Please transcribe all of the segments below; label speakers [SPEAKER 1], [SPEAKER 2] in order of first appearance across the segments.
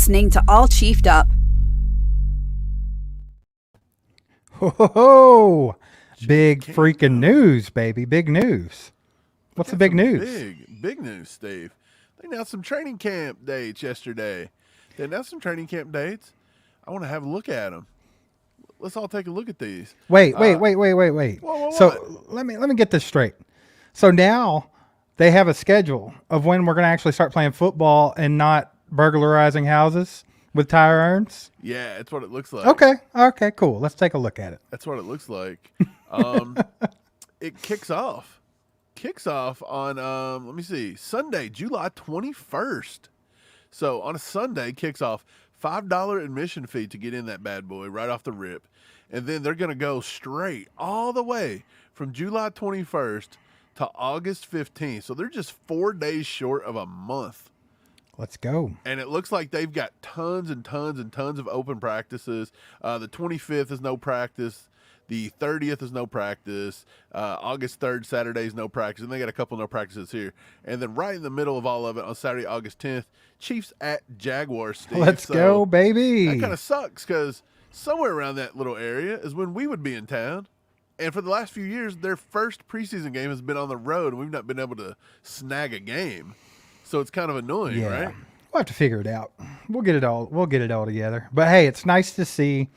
[SPEAKER 1] listening to All Chiefed Up.
[SPEAKER 2] Ho! Big freaking news, baby. Big news. What's the big news?
[SPEAKER 3] Big news, Steve. They announced some training camp dates yesterday. They announced some training camp dates. I want to have a look at them. Let's all take a look at these.
[SPEAKER 2] Wait.
[SPEAKER 3] Whoa,
[SPEAKER 2] So let me get this straight. So now they have a schedule of when we're going to actually start playing football and not burglarizing houses with tire irons?
[SPEAKER 3] Yeah, it's what it looks like.
[SPEAKER 2] Okay, cool. Let's take a look at it.
[SPEAKER 3] That's what it looks like. It kicks off on, let me see, Sunday, July 21st. So on a Sunday, kicks off $5 admission fee to get in that bad boy right off the rip. And then they're going to go straight all the way from July 21st to August 15th. So they're just 4 days short of a month.
[SPEAKER 2] Let's go.
[SPEAKER 3] And it looks like they've got tons and tons and tons of open practices. The 25th is no practice. The 30th is no practice. August 3rd, Saturday is no practice. And they got a couple no practices here. And then right in the middle of all of it on Saturday, August 10th, Chiefs at Jaguars, Steve.
[SPEAKER 2] Let's go, baby.
[SPEAKER 3] That kind of sucks because somewhere around that little area is when we would be in town. And for the last few years, their first preseason game has been on the road, and we've not been able to snag a game. So it's kind of annoying, right?
[SPEAKER 2] We'll have to figure it out. We'll get it all together. But hey, it's nice to see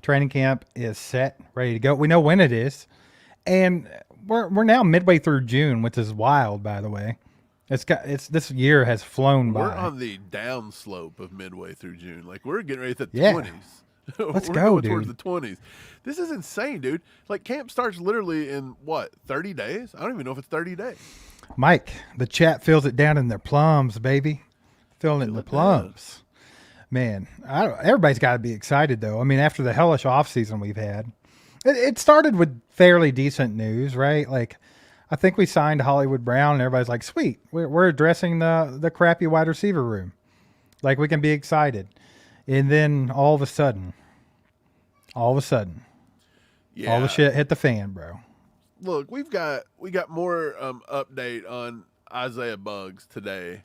[SPEAKER 2] training camp is set, ready to go. We know when it is. And we're now midway through June, which is wild, by the way. This year has flown by.
[SPEAKER 3] We're on the downslope of midway through June. Like we're getting ready at the 20s.
[SPEAKER 2] Let's
[SPEAKER 3] we're
[SPEAKER 2] go,
[SPEAKER 3] going
[SPEAKER 2] dude.
[SPEAKER 3] towards the 20s. This is insane, dude. Like camp starts literally in 30 days? I don't even know if it's 30 days.
[SPEAKER 2] Mike, the chat feels it down in their plums, baby. Feeling it in the plums. Man, everybody's got to be excited, though. I mean, after the hellish offseason we've had, it started with fairly decent news, right? Like, I think we signed Hollywood Brown, and everybody's like, sweet, we're addressing the crappy wide receiver room. Like, we can be excited. And then all of a sudden, all the shit hit the fan, bro.
[SPEAKER 3] Look, we got more update on Isaiah Buggs today.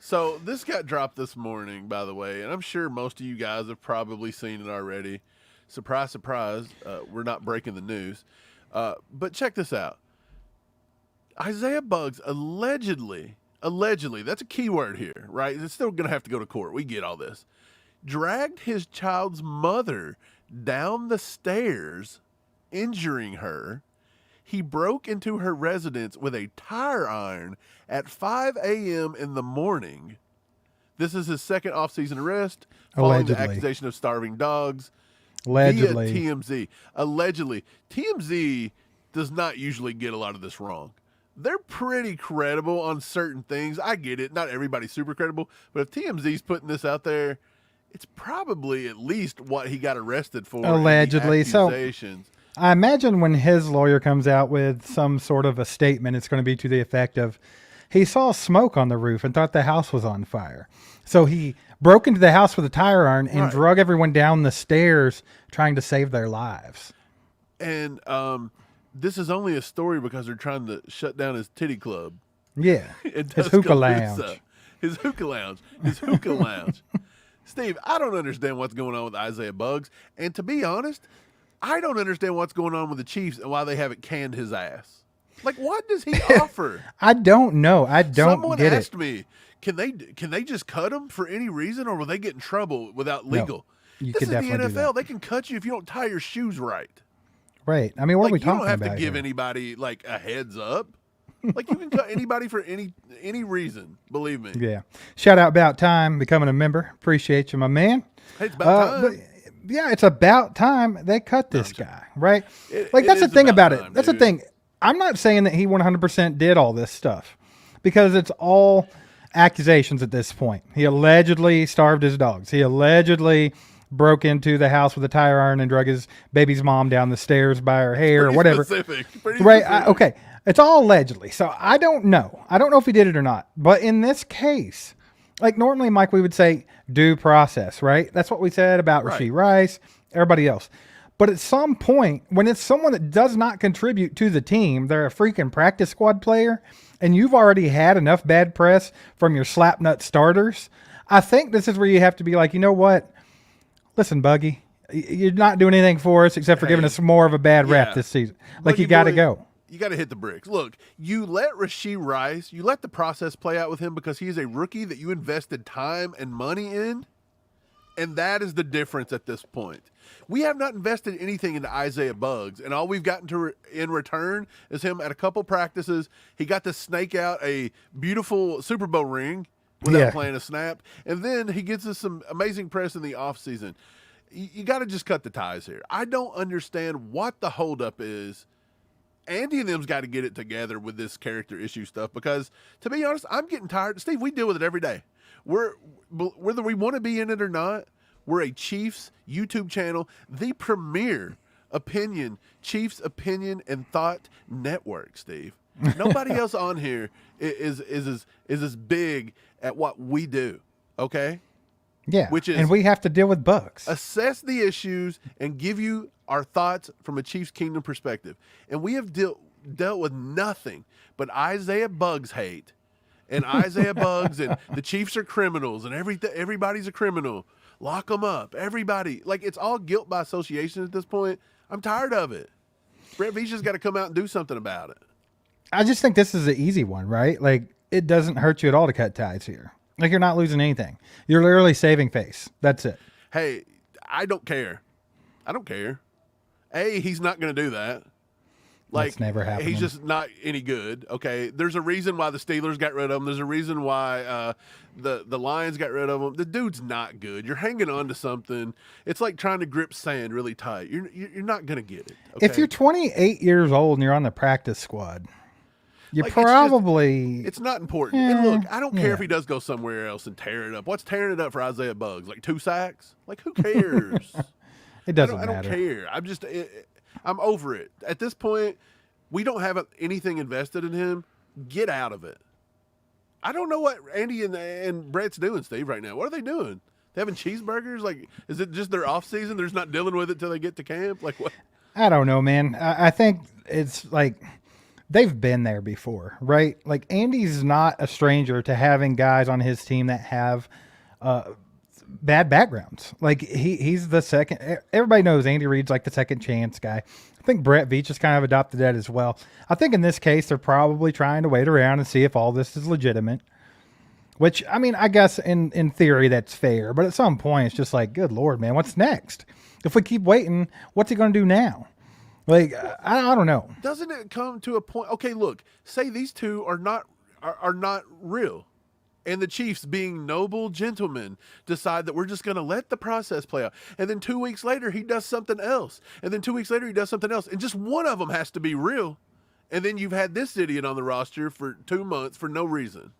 [SPEAKER 3] So this got dropped this morning, by the way, and I'm sure most of you guys have probably seen it already. Surprise, surprise, we're not breaking the news. But check this out. Isaiah Buggs allegedly, that's a key word here, right? It's still going to have to go to court. We get all this. Dragged his child's mother down the stairs, injuring her. He broke into her residence with a tire iron at 5 a.m. in the morning. This is his second off-season arrest following the accusation of starving dogs.
[SPEAKER 2] Allegedly.
[SPEAKER 3] Via TMZ. Allegedly. TMZ does not usually get a lot of this wrong. They're pretty credible on certain things. I get it. Not everybody's super credible. But if TMZ's putting this out there, it's probably at least what he got arrested for.
[SPEAKER 2] Allegedly. So I imagine when his lawyer comes out with some sort of a statement, it's going to be to the effect of, he saw smoke on the roof and thought the house was on fire. So he broke into the house with a tire iron and drug everyone down the stairs trying to save their lives.
[SPEAKER 3] And this is only a story because they're trying to shut down his titty club.
[SPEAKER 2] Yeah. His hookah lounge.
[SPEAKER 3] His hookah lounge. Steve, I don't understand what's going on with Isaiah Buggs. And to be honest, I don't understand what's going on with the Chiefs and why they haven't canned his ass. Like, what does he offer?
[SPEAKER 2] I don't know.
[SPEAKER 3] Someone asked me, can they just cut him for any reason, or will they get in trouble without legal?
[SPEAKER 2] No,
[SPEAKER 3] this is the NFL.
[SPEAKER 2] Do
[SPEAKER 3] they can cut you if you don't tie your shoes right.
[SPEAKER 2] Right. I mean, what are we talking about?
[SPEAKER 3] You don't have to give
[SPEAKER 2] here?
[SPEAKER 3] anybody like a heads up. Like you can cut anybody for any reason. Believe me.
[SPEAKER 2] Yeah. Shout out About Time becoming a member. Appreciate you, my man.
[SPEAKER 3] Hey, it's about time.
[SPEAKER 2] Yeah, it's about time they cut this guy, right?
[SPEAKER 3] That's
[SPEAKER 2] the thing about
[SPEAKER 3] time,
[SPEAKER 2] it. That's
[SPEAKER 3] dude.
[SPEAKER 2] the thing. I'm not saying that he 100% did all this stuff because it's all accusations at this point. He allegedly starved his dogs. He allegedly broke into the house with a tire iron and drug his baby's mom down the stairs by her hair or whatever.
[SPEAKER 3] Pretty
[SPEAKER 2] right?
[SPEAKER 3] specific.
[SPEAKER 2] Okay. It's all allegedly. So I don't know. I don't know if he did it or not. But in this case, like normally, Mike, we would say due process, right? That's what we said about Rashee Rice, everybody else. But at some point, when it's someone that does not contribute to the team, they're a freaking practice squad player, and you've already had enough bad press from your slapnut starters, I think this is where you have to be like, you know what? Listen, Buggy, you're not doing anything for us except for giving us more of a bad rap this season. Like,
[SPEAKER 3] Boogie
[SPEAKER 2] you got to
[SPEAKER 3] boy,
[SPEAKER 2] go.
[SPEAKER 3] You got to hit the bricks. Look, you let Rashee Rice, you let the process play out with him because he is a rookie that you invested time and money in, and that is the difference at this point. We have not invested anything into Isaiah Buggs, and all we've gotten in return is him at a couple practices. He got to snake out a beautiful Super Bowl ring without playing a snap, and then he gets us some amazing press in the offseason. You got to just cut the ties here. I don't understand what the holdup is. Andy and them's got to get it together with this character issue stuff because, to be honest, I'm getting tired. Steve, we deal with it every day. Whether we want to be in it or not, we're a Chiefs YouTube channel, the premier Chiefs opinion and thought network, Steve. Nobody else on here is as big at what we do, okay?
[SPEAKER 2] Yeah, and we have to deal with bugs.
[SPEAKER 3] Assess the issues and give you our thoughts from a Chiefs Kingdom perspective. And we have dealt with nothing but Isaiah Buggs hate and Isaiah Buggs and the Chiefs are criminals and everybody's a criminal. Lock them up. Everybody. Like, it's all guilt by association at this point. I'm tired of it. Brett Veach's got to come out and do something about it.
[SPEAKER 2] I just think this is an easy one, right? Like, it doesn't hurt you at all to cut ties here. Like, you're not losing anything. You're literally saving face. That's it.
[SPEAKER 3] Hey, I don't care. He's not going to do that. Like,
[SPEAKER 2] that's never happened.
[SPEAKER 3] He's just not any good. Okay, there's a reason why the Steelers got rid of him. There's a reason why the Lions got rid of him. The dude's not good. You're hanging on to something. It's like trying to grip sand really tight. You're not going to get it. Okay?
[SPEAKER 2] If you're 28 years old and you're on the practice squad, you probably...
[SPEAKER 3] It's not important. And look, I don't care if he does go somewhere else and tear it up. What's tearing it up for Isaiah Buggs? Like 2 sacks? Like, who cares?
[SPEAKER 2] It doesn't matter.
[SPEAKER 3] I don't care. I'm over it. At this point, we don't have anything invested in him. Get out of it. I don't know what Andy and Brett's doing, Steve, right now. What are they doing? They having cheeseburgers? Like, is it just their off season? They're just not dealing with it till they get to camp? Like, what?
[SPEAKER 2] I don't know, man. I think it's like... They've been there before, right? Like, Andy's not a stranger to having guys on his team that have bad backgrounds. Like, he's the second. Everybody knows Andy Reid's like the second chance guy. I think Brett Veach has kind of adopted that as well. I think in this case, they're probably trying to wait around and see if all this is legitimate. Which, I mean, I guess in theory that's fair. But at some point, it's just like, good Lord, man, what's next? If we keep waiting, what's he going to do now? Like, I don't know.
[SPEAKER 3] Doesn't it come to a point? Okay, look, say these two are not real. And the Chiefs, being noble gentlemen, decide that we're just going to let the process play out. And then 2 weeks later, he does something else. And then 2 weeks later, he does something else. And just one of them has to be real. And then you've had this idiot on the roster for 2 months for no reason.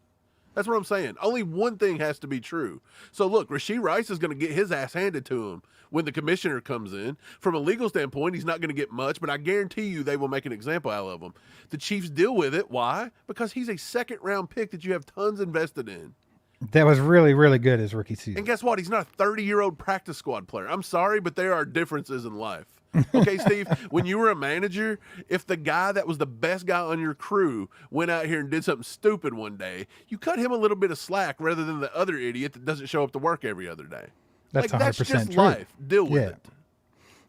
[SPEAKER 3] That's what I'm saying. Only one thing has to be true. So, look, Rashee Rice is going to get his ass handed to him when the commissioner comes in. From a legal standpoint, he's not going to get much, but I guarantee you they will make an example out of him. The Chiefs deal with it. Why? Because he's a second-round pick that you have tons invested in.
[SPEAKER 2] That was really, really good his rookie season.
[SPEAKER 3] And guess what? He's not a 30-year-old practice squad player. I'm sorry, but there are differences in life. Okay, Steve, when you were a manager, if the guy that was the best guy on your crew went out here and did something stupid one day, you cut him a little bit of slack rather than the other idiot that doesn't show up to work every other day.
[SPEAKER 2] That's 100%
[SPEAKER 3] that's just
[SPEAKER 2] true.
[SPEAKER 3] life. Deal with it.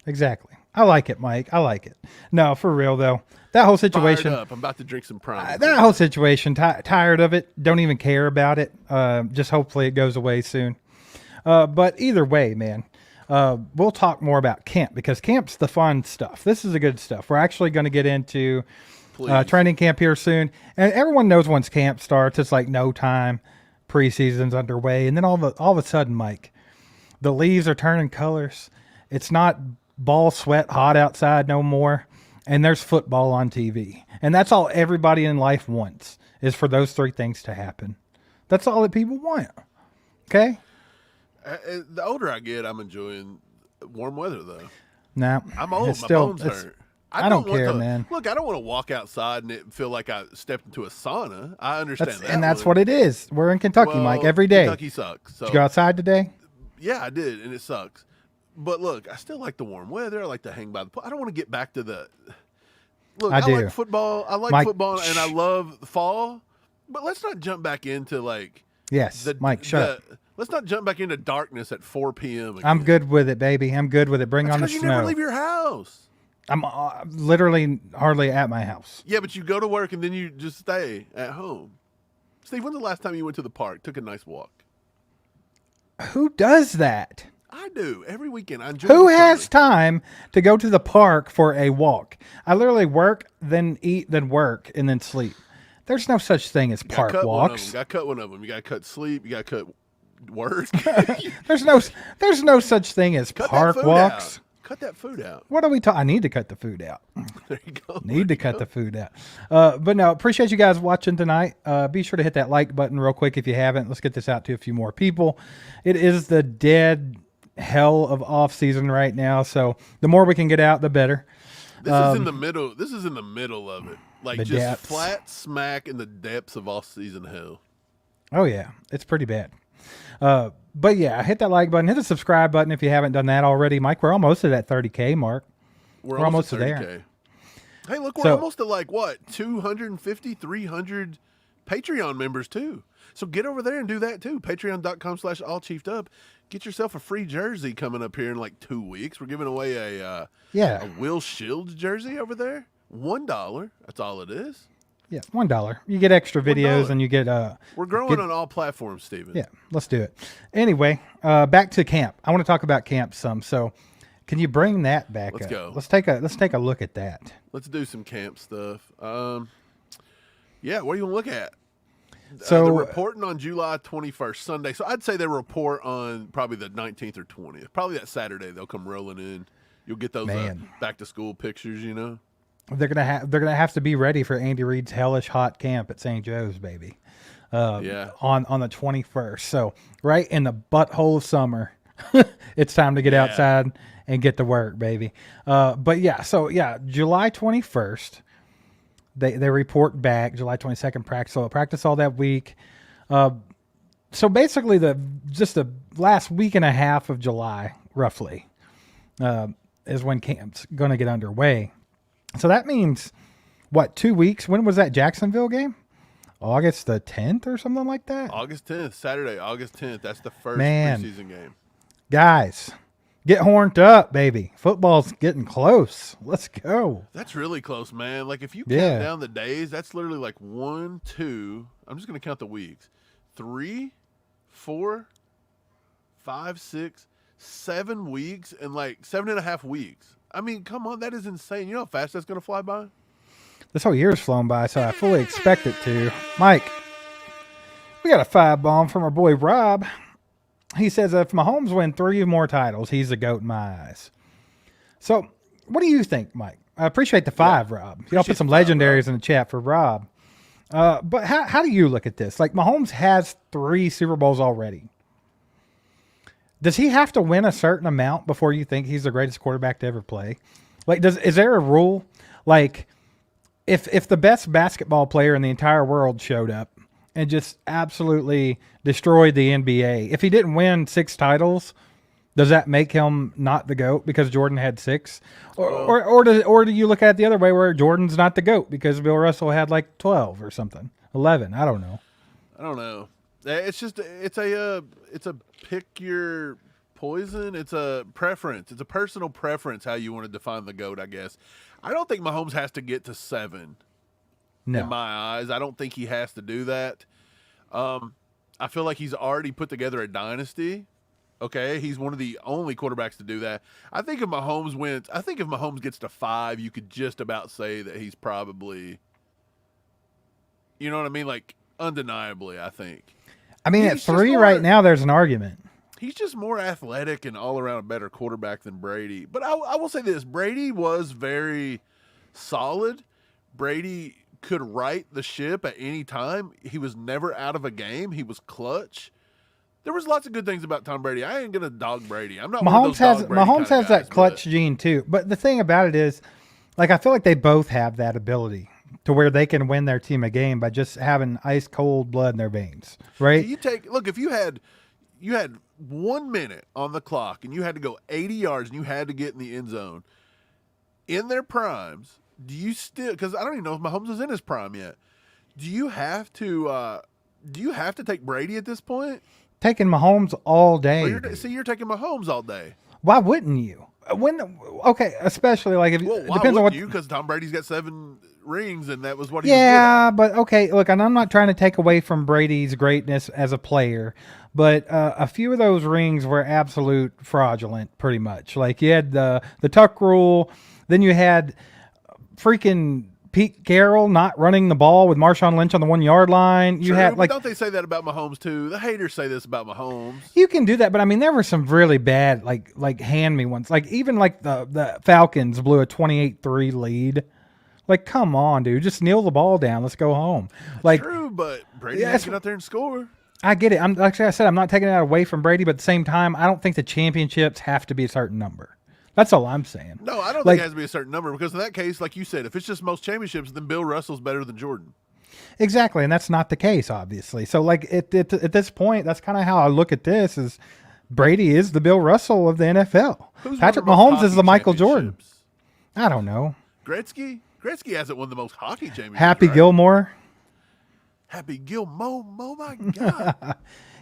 [SPEAKER 2] Exactly. I like it, Mike. I like it. No, for real, though. That whole situation.
[SPEAKER 3] Fired up. I'm about to drink some prime.
[SPEAKER 2] That whole situation, tired of it. Don't even care about it. Just hopefully it goes away soon. But either way, man. We'll talk more about camp because camp's the fun stuff. This is the good stuff. We're actually going to get into training camp here soon. And everyone knows once camp starts, it's like no time. Preseason's underway. And then all of a sudden, Mike, the leaves are turning colors. It's not ball sweat hot outside no more. And there's football on TV. And that's all everybody in life wants is for those 3 things to happen. That's all that people want. Okay?
[SPEAKER 3] The older I get, I'm enjoying warm weather, though.
[SPEAKER 2] No.
[SPEAKER 3] I'm old. My bones hurt.
[SPEAKER 2] I don't care, man.
[SPEAKER 3] Look, I don't want to walk outside and it feel like I stepped into a sauna. I understand that.
[SPEAKER 2] And that's what it is. We're in Kentucky, Mike, every day.
[SPEAKER 3] Kentucky sucks. So.
[SPEAKER 2] Did you go outside today?
[SPEAKER 3] Yeah, I did, and it sucks. But look, I still like the warm weather. I like to hang by the pool. I don't want to get back to the... Look, I like football. I like football, and I love fall. But let's not jump back into, like...
[SPEAKER 2] Yes, Mike, shut up.
[SPEAKER 3] Let's not jump back into darkness at 4 p.m. again.
[SPEAKER 2] I'm good with it, baby. I'm good with it. Bring on the
[SPEAKER 3] Because you
[SPEAKER 2] snow.
[SPEAKER 3] never leave your house.
[SPEAKER 2] I'm literally hardly at my house.
[SPEAKER 3] Yeah, but you go to work and then you just stay at home. Steve, when's the last time you went to the park, took a nice walk?
[SPEAKER 2] Who does that?
[SPEAKER 3] I do. Every weekend. I enjoy
[SPEAKER 2] Who
[SPEAKER 3] the
[SPEAKER 2] has
[SPEAKER 3] summer.
[SPEAKER 2] time to go to the park for a walk? I literally work, then eat, then work, and then sleep. There's no such thing as park walks.
[SPEAKER 3] You got to cut one of them. You got to cut sleep. You got to cut work.
[SPEAKER 2] There's no such thing as
[SPEAKER 3] Cut
[SPEAKER 2] park
[SPEAKER 3] that food
[SPEAKER 2] walks.
[SPEAKER 3] out. Cut that food out.
[SPEAKER 2] What are we talking? I need to cut the food out.
[SPEAKER 3] There you go.
[SPEAKER 2] Need to cut the food out. But no, appreciate you guys watching tonight. Be sure to hit that like button real quick if you haven't. Let's get this out to a few more people. It is the dead hell of off season right now, so the more we can get out, the better.
[SPEAKER 3] This is in the middle. This is in the middle of it. Like
[SPEAKER 2] The
[SPEAKER 3] just
[SPEAKER 2] depths.
[SPEAKER 3] flat smack in the depths of off season hell.
[SPEAKER 2] Oh yeah, it's pretty bad. But yeah, hit that like button, hit the subscribe button if you haven't done that already. Mike, we're almost at that 30K mark.
[SPEAKER 3] We're
[SPEAKER 2] almost
[SPEAKER 3] at
[SPEAKER 2] there.
[SPEAKER 3] 30K. Hey, look, we're
[SPEAKER 2] So-
[SPEAKER 3] almost to like what, 250, 300 Patreon members too. So get over there and do that too. Patreon.com/allchiefedup. Get yourself a free jersey coming up here in like 2 weeks. We're giving away a Will Shields jersey over there. $1. That's all it is.
[SPEAKER 2] Yeah, $1. You get extra videos
[SPEAKER 3] $1.
[SPEAKER 2] and you get
[SPEAKER 3] We're growing on all platforms, Steven.
[SPEAKER 2] yeah, let's do it. Anyway, back to camp. I want to talk about camp some. So, can you bring that back
[SPEAKER 3] Let's
[SPEAKER 2] up?
[SPEAKER 3] go.
[SPEAKER 2] Let's take a look at that.
[SPEAKER 3] Let's do some camp stuff. Yeah, what do you want to look at?
[SPEAKER 2] So
[SPEAKER 3] they're reporting on July 21st, Sunday. So I'd say they report on probably the 19th or 20th. Probably that Saturday they'll come rolling in. You'll get those back to school pictures, you know.
[SPEAKER 2] they're gonna have to be ready for Andy Reid's hellish hot camp at St. Joe's, baby.
[SPEAKER 3] Yeah.
[SPEAKER 2] On the 21st. So right in the butthole of summer, it's time to get outside and get to work, baby. But yeah, so yeah, July 21st. They report back July 22nd practice. So practice all that week. So basically just the last week and a half of July, roughly, is when camp's going to get underway. So that means, what, 2 weeks? When was that Jacksonville game? August the 10th or something like that?
[SPEAKER 3] August 10th, Saturday, August 10th. That's the first
[SPEAKER 2] Man.
[SPEAKER 3] preseason game.
[SPEAKER 2] Guys, get horned up, baby. Football's getting close. Let's go.
[SPEAKER 3] That's really close, man. Like if you count
[SPEAKER 2] Yeah.
[SPEAKER 3] down the days, that's literally like 1, 2. I'm just going to count the weeks. 3, 4, 5, 6, 7 weeks and like 7.5 weeks. I mean, come on, that is insane. You know how fast that's going to fly by?
[SPEAKER 2] This whole year's flown by, so I fully expect it to. Mike, we got a 5-bomb from our boy Rob. He says if Mahomes win 3 more titles, he's the GOAT in my eyes. So, what do you think, Mike? I appreciate the 5, Rob. Y'all put some legendaries in the chat for Rob. But how do you look at this? Like, Mahomes has 3 Super Bowls already. Does he have to win a certain amount before you think he's the greatest quarterback to ever play? Like, is there a rule? Like, if the best basketball player in the entire world showed up and just absolutely destroyed the NBA, if he didn't win 6 titles, does that make him not the GOAT because Jordan had 6? Or do you look at it the other way where Jordan's not the GOAT because Bill Russell had like 12 or something, 11? I don't know.
[SPEAKER 3] It's a pick your poison. It's a preference. It's a personal preference how you want to define the GOAT, I guess. I don't think Mahomes has to get to 7.
[SPEAKER 2] No.
[SPEAKER 3] In my eyes, I don't think he has to do that. I feel like he's already put together a dynasty. Okay, he's one of the only quarterbacks to do that. I think if Mahomes gets to 5, you could just about say that he's probably, you know what I mean? Like, undeniably, I think.
[SPEAKER 2] I mean, at 3 right now, there's an argument.
[SPEAKER 3] He's just more athletic and all around a better quarterback than Brady. But I will say this, Brady was very solid. Brady could right the ship at any time. He was never out of a game. He was clutch. There was lots of good things about Tom Brady. I ain't gonna dog Brady. I'm not.
[SPEAKER 2] Mahomes has
[SPEAKER 3] guys,
[SPEAKER 2] that clutch gene too. But the thing about it is, like, I feel like they both have that ability to where they can win their team a game by just having ice cold blood in their veins, right?
[SPEAKER 3] If you had 1 minute on the clock and you had to go 80 yards and you had to get in the end zone in their primes, do you still? Because I don't even know if Mahomes is in his prime yet. Do you have to take Brady at this point?
[SPEAKER 2] taking Mahomes all day.
[SPEAKER 3] You're taking Mahomes all day.
[SPEAKER 2] Why wouldn't you? Especially like if
[SPEAKER 3] Well,
[SPEAKER 2] it
[SPEAKER 3] why
[SPEAKER 2] depends on what
[SPEAKER 3] you? Because Tom Brady's got 7 rings, and that was what he was
[SPEAKER 2] Yeah,
[SPEAKER 3] good
[SPEAKER 2] but okay, look, and I'm not trying to take away from Brady's greatness as a player, but a few of those rings were absolute fraudulent, pretty much. Like you had the tuck rule, then you had freaking Pete Carroll not running the ball with Marshawn Lynch on the 1 yard line. You had
[SPEAKER 3] but don't they say that about Mahomes too? The haters say this about Mahomes.
[SPEAKER 2] You can do that, but I mean, there were some really bad, like hand me ones. Like even like the Falcons blew a 28-3 lead. Like, come on, dude, just kneel the ball down. Let's go home. Like,
[SPEAKER 3] true, but Brady has to get out there and score.
[SPEAKER 2] I get it. I said I'm not taking it away from Brady, but at the same time, I don't think the championships have to be a certain number. That's all I'm saying.
[SPEAKER 3] No, I don't think it has to be a certain number because in that case, like you said, if it's just most championships, then Bill Russell's better than Jordan.
[SPEAKER 2] Exactly, and that's not the case, obviously. So, like at this point, that's kind of how I look at this: is Brady is the Bill Russell of the NFL. Patrick Mahomes is the Michael Jordan. I don't know.
[SPEAKER 3] Gretzky hasn't won the most hockey championships.
[SPEAKER 2] Happy
[SPEAKER 3] right?
[SPEAKER 2] Gilmore.
[SPEAKER 3] Happy Gilmore. Oh my God.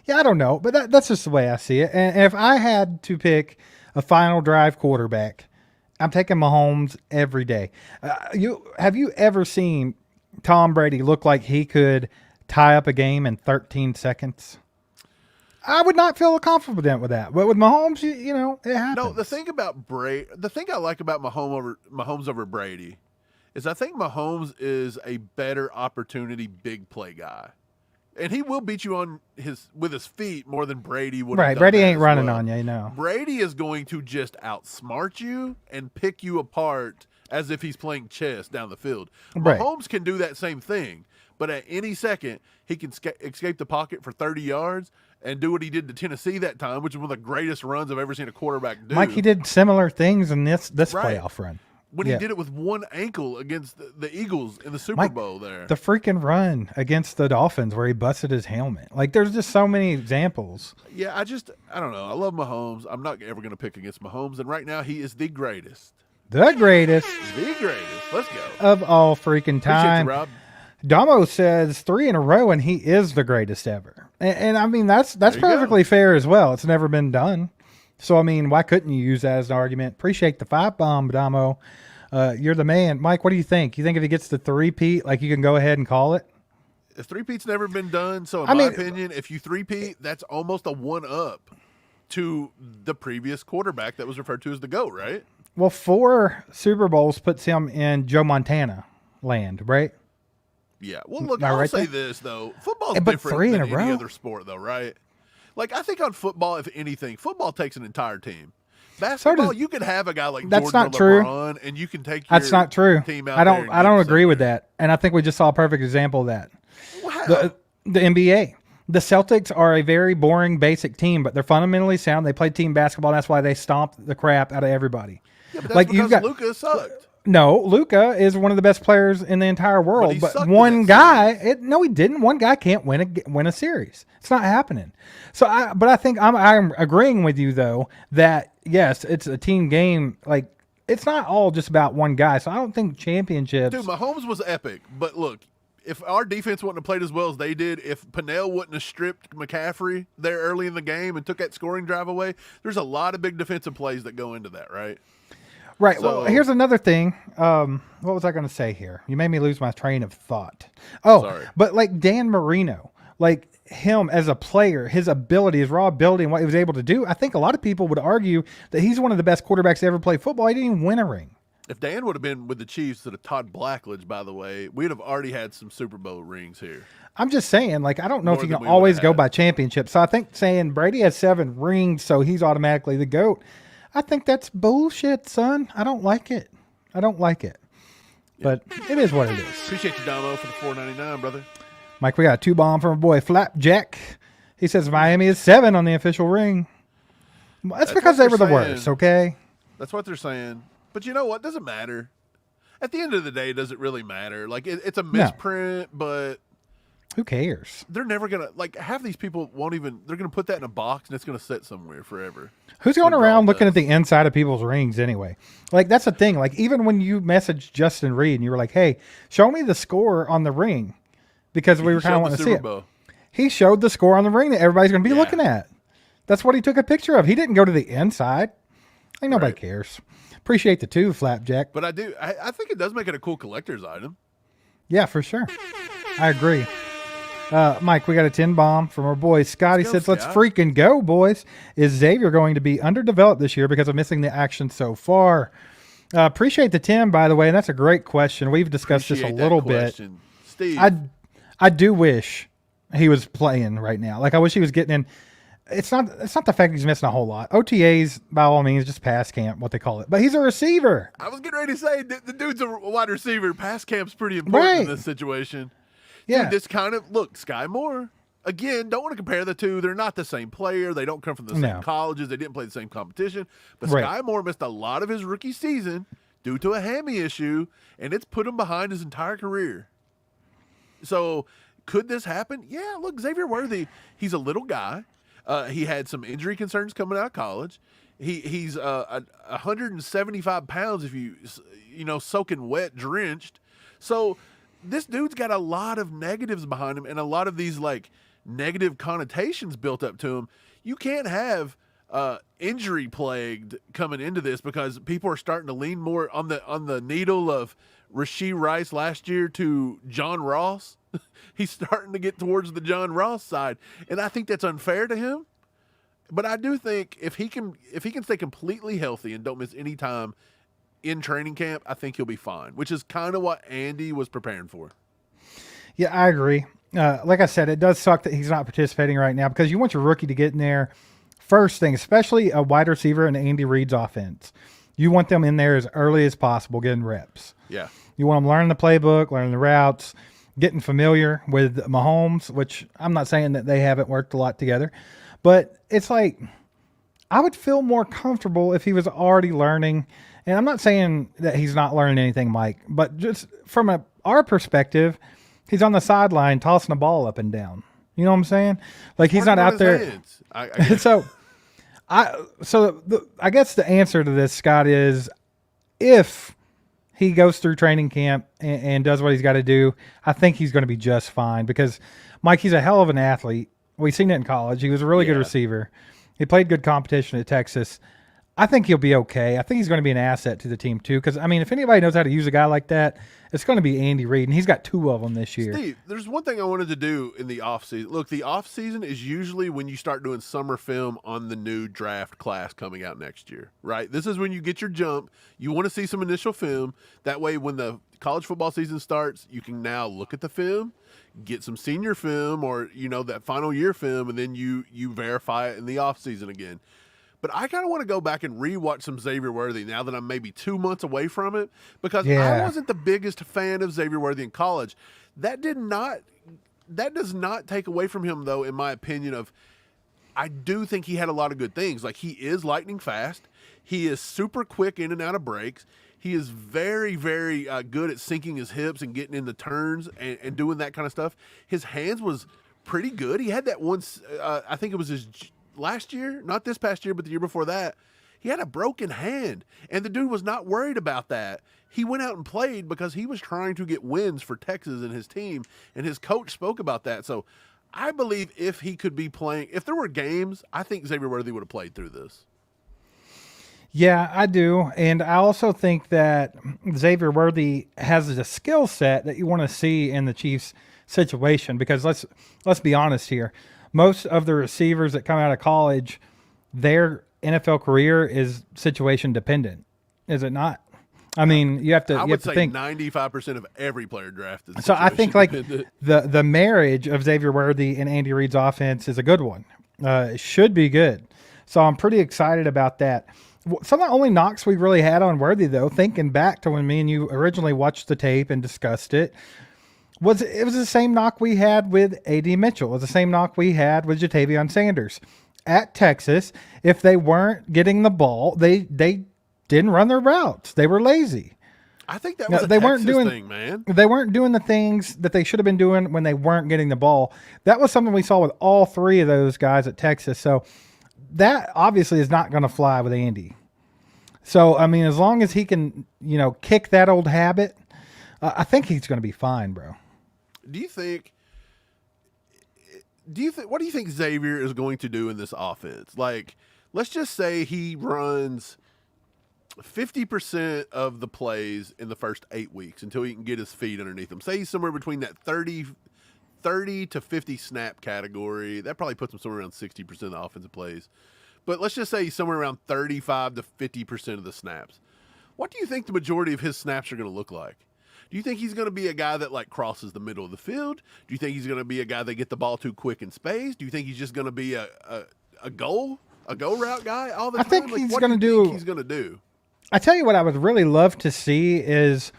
[SPEAKER 2] Yeah, I don't know, but that's just the way I see it. And if I had to pick a final drive quarterback, I'm taking Mahomes every day. Have you ever seen Tom Brady look like he could tie up a game in 13 seconds? I would not feel confident with that. But with Mahomes, you know, it happens.
[SPEAKER 3] No, the thing I like about Mahomes over Brady is I think Mahomes is a better opportunity big play guy. And he will beat you with his feet more than Brady would.
[SPEAKER 2] Right, Brady ain't running on you, you know.
[SPEAKER 3] Brady is going to just outsmart you and pick you apart as if he's playing chess down the field.
[SPEAKER 2] Right.
[SPEAKER 3] Mahomes can do that same thing, but at any second he can escape the pocket for 30 yards and do what he did to Tennessee that time, which is one of the greatest runs I've ever seen a quarterback do.
[SPEAKER 2] Mike, he did similar things in this
[SPEAKER 3] Right.
[SPEAKER 2] playoff run.
[SPEAKER 3] When he did it with one ankle against the Eagles in the Super Bowl there.
[SPEAKER 2] The freaking run against the Dolphins where he busted his helmet. Like, there's just so many examples.
[SPEAKER 3] Yeah, I don't know. I love Mahomes. I'm not ever going to pick against Mahomes. And right now, he is the greatest.
[SPEAKER 2] The greatest.
[SPEAKER 3] The greatest. Let's go.
[SPEAKER 2] Of all freaking time.
[SPEAKER 3] Appreciate you, Rob.
[SPEAKER 2] Damo says 3 in a row, and he is the greatest ever. And I mean, that's perfectly fair as well. It's never been done. So, I mean, why couldn't you use that as an argument? Appreciate the 5-bomb, Damo. You're the man. Mike, what do you think? You think if he gets the 3-peat, like you can go ahead and call it?
[SPEAKER 3] If 3-peat's never been done, so in my opinion, if you 3-peat, that's almost a 1-up to the previous quarterback that was referred to as the GOAT, right?
[SPEAKER 2] Well, 4 Super Bowls puts him in Joe Montana land, right?
[SPEAKER 3] Yeah. Well, look, I'll say this, though. Football's
[SPEAKER 2] but
[SPEAKER 3] different
[SPEAKER 2] 3 in
[SPEAKER 3] than
[SPEAKER 2] a row?
[SPEAKER 3] any other sport, though, right? Like, I think on football, if anything, football takes an entire team. Basketball, you could have a guy like Jordan or LeBron, and you can take your
[SPEAKER 2] That's not true.
[SPEAKER 3] Team out
[SPEAKER 2] I don't agree with that. And I think we just saw a perfect example of that.
[SPEAKER 3] Wow.
[SPEAKER 2] The NBA. The Celtics are a very boring, basic team, but they're fundamentally sound. They play team basketball. And that's why they stomped the crap out of everybody.
[SPEAKER 3] Yeah, but that's because Luka sucked.
[SPEAKER 2] No, Luka is one of the best players in the entire world. But one guy, no, he didn't. One guy can't win a series. It's not happening. So, I think I'm agreeing with you though that yes, it's a team game. Like it's not all just about one guy. So I don't think championships.
[SPEAKER 3] Dude, Mahomes was epic. But look, if our defense wouldn't have played as well as they did, if Pennell wouldn't have stripped McCaffrey there early in the game and took that scoring drive away, there's a lot of big defensive plays that go into that, right?
[SPEAKER 2] Right. So, well, here's another thing. What was I going to say here? You made me lose my train of thought. Oh, sorry. But like Dan Marino, like him as a player, his ability, his raw ability and what he was able to do, I think a lot of people would argue that he's one of the best quarterbacks to ever play football. He didn't even win a ring.
[SPEAKER 3] If Dan would have been with the Chiefs instead of Todd Blackledge, by the way, we'd have already had some Super Bowl rings here.
[SPEAKER 2] I'm just saying, like, I don't know if you can always go by championships. So I think saying Brady has 7 rings, so he's automatically the GOAT. I think that's bullshit, son. I don't like it. Yeah. But it is what it is.
[SPEAKER 3] Appreciate you, Damo, for the $4.99, brother.
[SPEAKER 2] Mike, we got a 2-bomb from our boy Flapjack. He says Miami is 7 on the official ring. That's because they were the worst, okay?
[SPEAKER 3] That's what they're saying. But you know what? Doesn't matter. At the end of the day, does it really matter? Like, it's a misprint, but
[SPEAKER 2] who cares?
[SPEAKER 3] They're never going to, like, half these people won't even, they're going to put that in a box and it's going to sit somewhere forever.
[SPEAKER 2] Who's going around looking at the inside of people's rings anyway? Like, that's the thing. Like, even when you messaged Justin Reed and you were like, hey, show me the score on the ring because we were kind of wanting to see it. he showed the score on the ring that everybody's going to be looking at. That's what he took a picture of. He didn't go to the inside. Like, nobody cares. Appreciate the 2, Flapjack.
[SPEAKER 3] But I think it does make it a cool collector's item.
[SPEAKER 2] Yeah, for sure. I agree. Mike, we got a 10 bomb from our boy Scotty. Says, let's freaking go, boys. Is Xavier going to be underdeveloped this year because of missing the action so far? Appreciate the 10, by the way, and that's a great question. We've discussed this a little bit.
[SPEAKER 3] Steve.
[SPEAKER 2] I do wish he was playing right now. Like, I wish he was getting in. It's not the fact he's missing a whole lot. OTAs, by all means, just pass camp, what they call it. But he's a receiver.
[SPEAKER 3] I was getting ready to say, the dude's a wide receiver. Pass camp's pretty important in this situation.
[SPEAKER 2] Yeah.
[SPEAKER 3] Dude, this kind of, look, Sky Moore, again, don't want to compare the two. They're not the same player. They don't come from the same colleges. They didn't play the same competition. But Sky Moore missed a lot of his rookie season due to a hammy issue, and it's put him behind his entire career. So could this happen? Yeah, look, Xavier Worthy, he's a little guy. He had some injury concerns coming out of college. He's 175 pounds if you soaking wet, drenched. So this dude's got a lot of negatives behind him and a lot of these like negative connotations built up to him. You can't have injury plagued coming into this because people are starting to lean more on the needle of Rashee Rice last year to John Ross. He's starting to get towards the John Ross side, and I think that's unfair to him. But I do think if he can stay completely healthy and don't miss any time in training camp, I think he'll be fine, which is kind of what Andy was preparing for.
[SPEAKER 2] Yeah, I agree. Like I said, it does suck that he's not participating right now because you want your rookie to get in there first thing, especially a wide receiver in Andy Reid's offense. You want them in there as early as possible, getting reps.
[SPEAKER 3] Yeah.
[SPEAKER 2] You want them learning the playbook, learning the routes, getting familiar with Mahomes, which I'm not saying that they haven't worked a lot together, but it's like I would feel more comfortable if he was already learning. And I'm not saying that he's not learning anything, Mike, but just from our perspective, he's on the sideline tossing the ball up and down. You know what I'm saying? Like he's not out there. I guess the answer to this, Scott, is if he goes through training camp and does what he's got to do, I think he's going to be just fine because, Mike, he's a hell of an athlete. We've seen it in college. He was a really good receiver. He played good competition at Texas. I think he'll be okay. I think he's going to be an asset to the team too because, I mean, if anybody knows how to use a guy like that, it's going to be Andy Reid, and he's got 2 of them this year.
[SPEAKER 3] Steve, there's one thing I wanted to do in the offseason. Look, the offseason is usually when you start doing summer film on the new draft class coming out next year, right? This is when you get your jump. You want to see some initial film. That way, when the college football season starts, you can now look at the film, get some senior film or, that final year film, and then you verify it in the offseason again. But I kind of want to go back and rewatch some Xavier Worthy now that I'm maybe 2 months away from it because I wasn't the biggest fan of Xavier Worthy in college. That does not take away from him, though, in my opinion. I do think he had a lot of good things. Like, he is lightning fast. He is super quick in and out of breaks. He is very, very good at sinking his hips and getting in the turns and doing that kind of stuff. His hands was pretty good. He had that once, I think it was his last year, not this past year, but the year before that. He had a broken hand, and the dude was not worried about that. He went out and played because he was trying to get wins for Texas and his team, and his coach spoke about that. So I believe if he could be playing, if there were games, I think Xavier Worthy would have played through this.
[SPEAKER 2] Yeah, I do. And I also think that Xavier Worthy has a skill set that you want to see in the Chiefs situation because let's be honest here. Most of the receivers that come out of college, their NFL career is situation dependent. Is it not? I mean, you have to.
[SPEAKER 3] I
[SPEAKER 2] would
[SPEAKER 3] have to
[SPEAKER 2] say
[SPEAKER 3] 95% of every player drafted.
[SPEAKER 2] So I think like the marriage of Xavier Worthy and Andy Reid's offense is a good one. It should be good. So I'm pretty excited about that. Some of the only knocks we really had on Worthy, though, thinking back to when me and you originally watched the tape and discussed it, was the same knock we had with A.D. Mitchell. It was the same knock we had with Jatavion Sanders. At Texas, if they weren't getting the ball, they didn't run their routes. They were lazy.
[SPEAKER 3] I think that was a Texas thing, man.
[SPEAKER 2] They weren't doing the things that they should have been doing when they weren't getting the ball. That was something we saw with all 3 of those guys at Texas. So that obviously is not going to fly with Andy. So, I mean, as long as he can, kick that old habit, I think he's going to be fine, bro.
[SPEAKER 3] Do you think what do you think Xavier is going to do in this offense? Like, let's just say he runs 50% of the plays in the first 8 weeks until he can get his feet underneath him. Say he's somewhere between that 30 to 50 snap category. That probably puts him somewhere around 60% of the offensive plays. But let's just say he's somewhere around 35 to 50% of the snaps. What do you think the majority of his snaps are going to look like? Do you think he's going to be a guy that like crosses the middle of the field? Do you think he's going to be a guy that get the ball too quick in space? Do you think he's just going to be a go route guy all the time?
[SPEAKER 2] I think
[SPEAKER 3] like,
[SPEAKER 2] he's
[SPEAKER 3] what
[SPEAKER 2] going to
[SPEAKER 3] do you
[SPEAKER 2] do.
[SPEAKER 3] think he's going to do?
[SPEAKER 2] I tell you what, I would really love to see is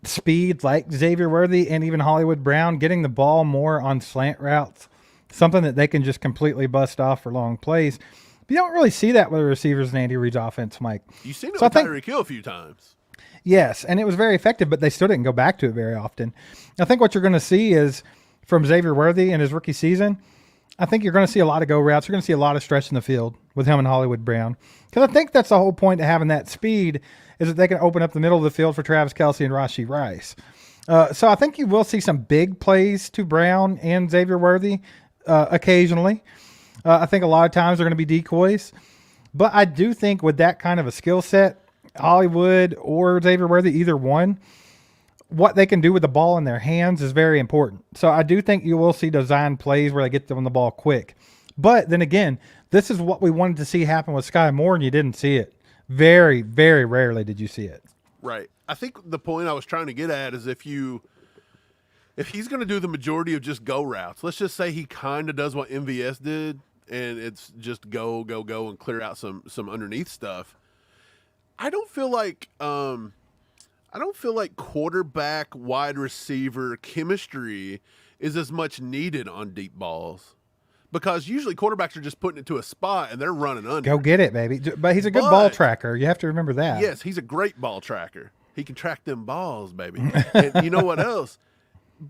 [SPEAKER 2] speed like Xavier Worthy and even Hollywood Brown getting the ball more on slant routes, something that they can just completely bust off for long plays. But you don't really see that with the receivers in Andy Reid's offense, Mike.
[SPEAKER 3] You've seen it with Tyreek Hill a few times.
[SPEAKER 2] Yes, and it was very effective, but they still didn't go back to it very often. I think what you're going to see is from Xavier Worthy in his rookie season, I think you're going to see a lot of go routes. You're going to see a lot of stretch in the field with him and Hollywood Brown. Because I think that's the whole point of having that speed is that they can open up the middle of the field for Travis Kelce and Rashee Rice. So I think you will see some big plays to Brown and Xavier Worthy occasionally. I think a lot of times they're going to be decoys. But I do think with that kind of a skill set, Hollywood or Xavier Worthy, either one, what they can do with the ball in their hands is very important. So I do think you will see design plays where they get them the ball quick. But then again, this is what we wanted to see happen with Sky Moore, and you didn't see it. Very, very rarely did you see it.
[SPEAKER 3] Right. I think the point I was trying to get at is if he's going to do the majority of just go routes, let's just say he kind of does what MVS did, and it's just go, and clear out some underneath stuff. I don't feel like quarterback wide receiver chemistry is as much needed on deep balls. Because usually quarterbacks are just putting it to a spot and they're running under.
[SPEAKER 2] Go get it, baby. But he's a good ball tracker. You have to remember that.
[SPEAKER 3] Yes, he's a great ball tracker. He can track them balls, baby. And you know what else?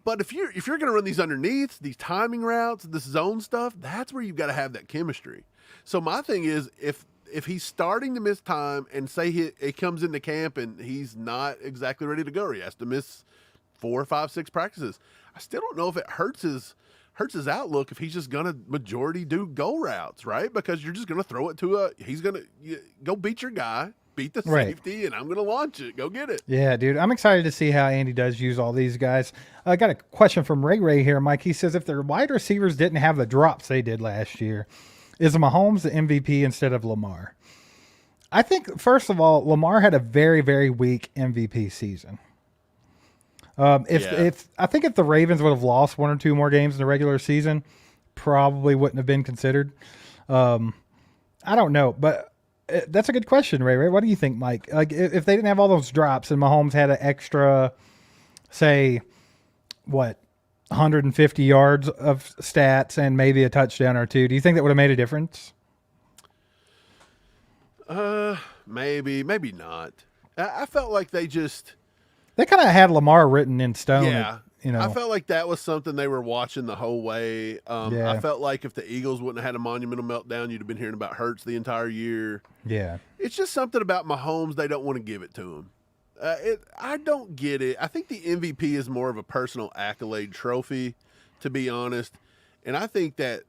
[SPEAKER 3] But if you're going to run these underneaths, these timing routes, this zone stuff, that's where you've got to have that chemistry. So my thing is, if he's starting to miss time and say he comes into camp and he's not exactly ready to go, or he has to miss 4, 5, 6 practices, I still don't know if it hurts his outlook if he's just going to majority do go routes, right? Because you're just going to throw it to he's going to go beat your guy, beat the safety, and I'm going to launch it. Go get it.
[SPEAKER 2] Yeah, dude. I'm excited to see how Andy does use all these guys. I got a question from Ray here, Mike. He says if their wide receivers didn't have the drops they did last year, is Mahomes the MVP instead of Lamar? I think, first of all, Lamar had a very, very weak MVP season. If I think if the Ravens would have lost 1 or 2 more games in the regular season, probably wouldn't have been considered. I don't know, but that's a good question, Ray. What do you think, Mike? Like if they didn't have all those drops and Mahomes had an extra, say, 150 yards of stats and maybe a touchdown or 2, do you think that would have made a difference?
[SPEAKER 3] Maybe not. I felt like they
[SPEAKER 2] kind of had Lamar written in stone.
[SPEAKER 3] Yeah.
[SPEAKER 2] You know,
[SPEAKER 3] I felt like that was something they were watching the whole way. I felt like if the Eagles wouldn't have had a monumental meltdown, you'd have been hearing about Hurts the entire year.
[SPEAKER 2] Yeah.
[SPEAKER 3] It's just something about Mahomes. They don't want to give it to him. I don't get it. I think the MVP is more of a personal accolade trophy, to be honest. And I think that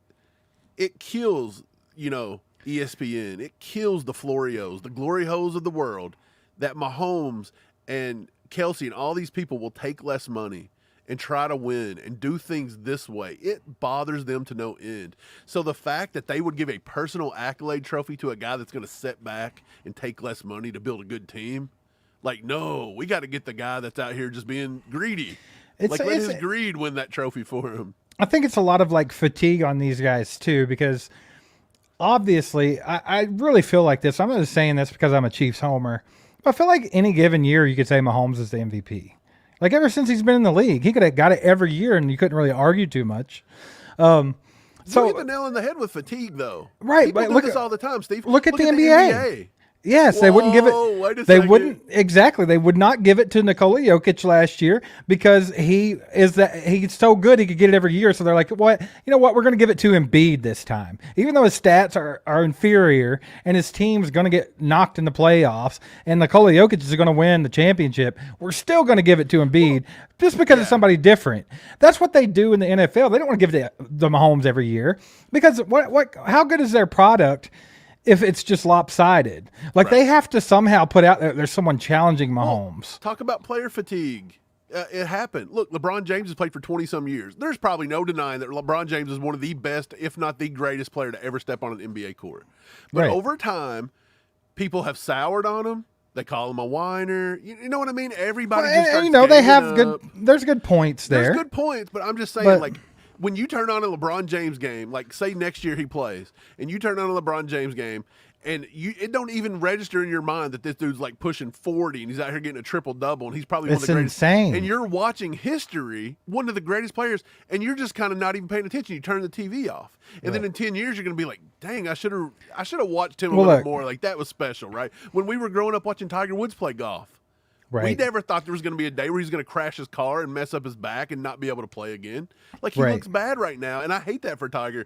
[SPEAKER 3] it kills, ESPN. It kills the Florios, the glory hoes of the world, that Mahomes and Kelce and all these people will take less money and try to win and do things this way. It bothers them to no end. So the fact that they would give a personal accolade trophy to a guy that's going to sit back and take less money to build a good team, like, no, we got to get the guy that's out here just being greedy. Let his greed win that trophy for him. I
[SPEAKER 2] think it's a lot of fatigue on these guys too, because obviously I really feel like this. I'm not just saying this because I'm a Chiefs homer. I feel like any given year you could say Mahomes is the MVP. Like ever since he's been in the league, he could have got it every year and you couldn't really argue too much.
[SPEAKER 3] So you hit the nail on the head with fatigue though.
[SPEAKER 2] Right.
[SPEAKER 3] People do this all the time, Steve.
[SPEAKER 2] Look at the NBA. Yes, they wouldn't give it.
[SPEAKER 3] Wait a
[SPEAKER 2] They
[SPEAKER 3] second.
[SPEAKER 2] wouldn't exactly. They would not give it to Nikola Jokic last year because he's so good he could get it every year. So they're like, what? You know what? We're going to give it to Embiid this time, even though his stats are inferior and his team's going to get knocked in the playoffs, and Nikola Jokic is going to win the championship. We're still going to give it to Embiid just because it's somebody different. That's what they do in the NFL. They don't want to give it to the Mahomes every year because what? How good is their product? If it's just lopsided, like they have to somehow put out there's someone challenging Mahomes.
[SPEAKER 3] Talk about player fatigue. It happened. Look, LeBron James has played for 20-some years. There's probably no denying that LeBron James is one of the best, if not the greatest player to ever step on an NBA court. But over time, people have soured on him. They call him a whiner. You know what I mean? Everybody just starts
[SPEAKER 2] they have
[SPEAKER 3] up.
[SPEAKER 2] good. There's good points there.
[SPEAKER 3] There's good points, but I'm just saying, like, when you turn on a LeBron James game, like say next year he plays, and you turn on a LeBron James game, and it don't even register in your mind that this dude's like pushing 40 and he's out here getting a triple double and he's probably one of the greatest.
[SPEAKER 2] Insane.
[SPEAKER 3] And you're watching history, one of the greatest players, and you're just kind of not even paying attention. You turn the TV off, and then in 10 years you're going to be like, "Dang, I should have watched him a little more. Like that was special, right?" When we were growing up watching Tiger Woods play golf. Right. We never thought there was going to be a day where he's going to crash his car and mess up his back and not be able to play again. Like, he looks bad right now, and I hate that for Tiger.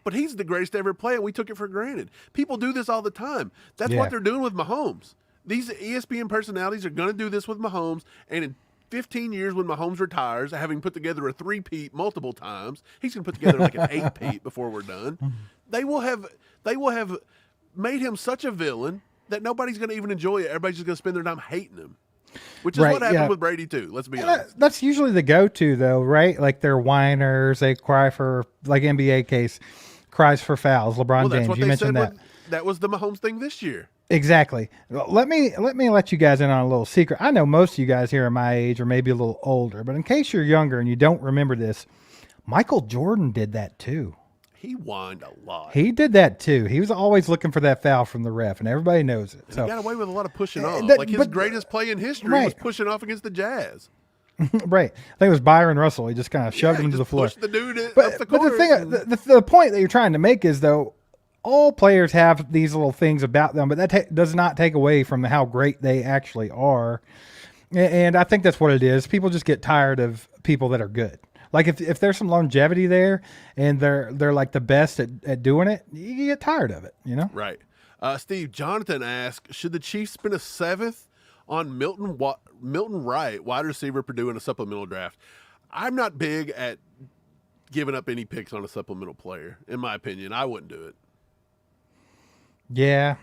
[SPEAKER 3] But he's the greatest to ever play, and we took it for granted. People do this all the time. That's what they're doing with Mahomes. These ESPN personalities are going to do this with Mahomes, and in 15 years when Mahomes retires, having put together a 3-peat multiple times, he's going to put together like an 8-peat before we're done. They will have made him such a villain that nobody's going to even enjoy it. Everybody's just going to spend their time hating him. Which is what happened with Brady, too. Let's be honest.
[SPEAKER 2] That's usually the go-to, though, right? Like, they're whiners. They cry for, like, NBA case, cries for fouls. LeBron James, you mentioned that.
[SPEAKER 3] That was the Mahomes thing this year.
[SPEAKER 2] Exactly. Let me let you guys in on a little secret. I know most of you guys here are my age or maybe a little older, but in case you're younger and you don't remember this, Michael Jordan did that, too.
[SPEAKER 3] He whined a lot.
[SPEAKER 2] He did that too. He was always looking for that foul from the ref, and everybody knows it. So
[SPEAKER 3] he got away with a lot of pushing off. Like his greatest play in history was pushing off against the Jazz.
[SPEAKER 2] Right. I think it was Byron Russell. He just kind of shoved him to the floor.
[SPEAKER 3] Pushed the dude
[SPEAKER 2] but,
[SPEAKER 3] up the court.
[SPEAKER 2] But the point that you're trying to make is, though, all players have these little things about them, but that does not take away from how great they actually are. And I think that's what it is. People just get tired of people that are good. Like if there's some longevity there and they're like the best at doing it, you get tired of it, you know?
[SPEAKER 3] Right. Steve, Jonathan asked, should the Chiefs spend a 7th on Milton Wright, wide receiver, Purdue, in a supplemental draft? I'm not big at giving up any picks on a supplemental player, in my opinion. I wouldn't do it.
[SPEAKER 2] Yeah.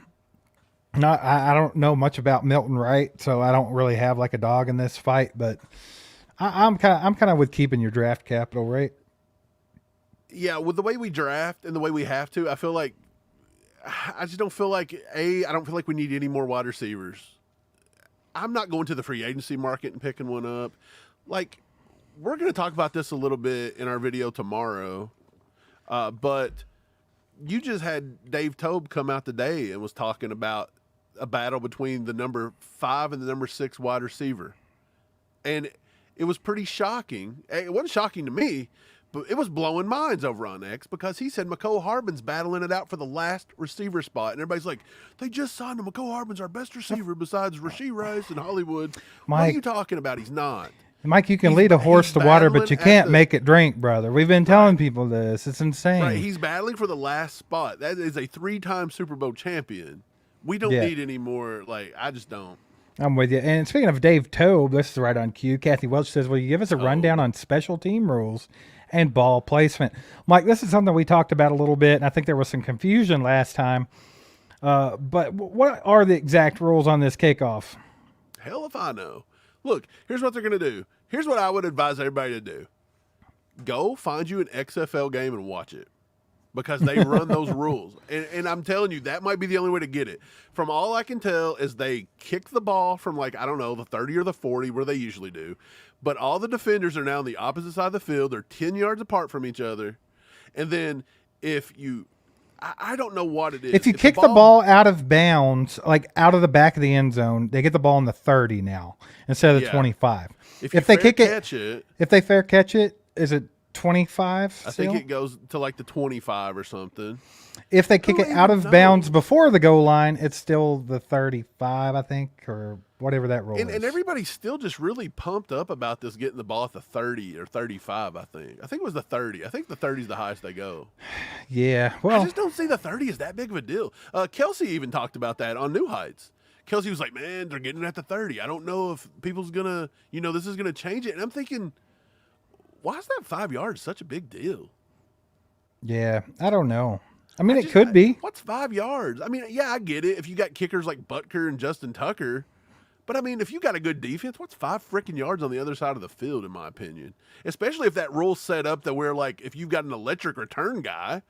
[SPEAKER 2] I don't know much about Milton Wright, so I don't really have like a dog in this fight, but I'm kind of with keeping your draft capital, right?
[SPEAKER 3] Yeah, with the way we draft and the way we have to, I feel like I just don't feel like I don't feel like we need any more wide receivers. I'm not going to the free agency market and picking one up. Like, we're going to talk about this a little bit in our video tomorrow, but you just had Dave Tobe come out today and was talking about a battle between the number 5 and the number 6 wide receiver, and it was pretty shocking. It wasn't shocking to me, but it was blowing minds over on X because he said Mecole Hardman's battling it out for the last receiver spot. And everybody's like, they just signed him. Mecole Hardman's our best receiver besides Rashee Rice and Hollywood. Mike, what are you talking about? He's not.
[SPEAKER 2] Mike, you can lead a horse to water, but you can't make it drink, brother. We've been telling people this. It's insane.
[SPEAKER 3] Right. He's battling for the last spot. That is a 3-time Super Bowl champion. We don't need any more. Like, I just don't.
[SPEAKER 2] I'm with you. And speaking of Dave Tobe, this is right on cue. Kathy Welch says, will you give us a rundown on special team rules and ball placement? Mike, this is something we talked about a little bit, and I think there was some confusion last time. But what are the exact rules on this kickoff?
[SPEAKER 3] Hell if I know. Look, here's what they're going to do. Here's what I would advise everybody to do. Go find you an XFL game and watch it. Because they run those rules. And I'm telling you, that might be the only way to get it. From all I can tell is they kick the ball from, like, I don't know, the 30 or the 40 where they usually do. But all the defenders are now on the opposite side of the field. They're 10 yards apart from each other. And then if you – I don't know what it is.
[SPEAKER 2] If you kick the ball out of bounds, like out of the back of the end zone, they get the ball in the 30 now instead of the 25.
[SPEAKER 3] If they fair catch it.
[SPEAKER 2] If they fair catch it, is it 25.
[SPEAKER 3] I think it goes to like the 25 or something.
[SPEAKER 2] If they kick it out of bounds before the goal line, it's still the 35, I think, or whatever that rule is.
[SPEAKER 3] And everybody's still just really pumped up about this getting the ball at the 30 or 35, I think. I think it was the 30. I think the 30 is the highest they go.
[SPEAKER 2] Yeah, well.
[SPEAKER 3] I just don't see the 30 as that big of a deal. Kelsey even talked about that on New Heights. Kelsey was like, man, they're getting it at the 30. I don't know if people's going to, this is going to change it. And I'm thinking, why is that 5 yards such a big deal?
[SPEAKER 2] Yeah, I don't know. I mean, it could be.
[SPEAKER 3] What's 5 yards? I mean, yeah, I get it. If you got kickers like Butker and Justin Tucker. But, I mean, if you got a good defense, what's 5 freaking yards on the other side of the field, in my opinion? Especially if that rule's set up that where, like, if you've got an electric return guy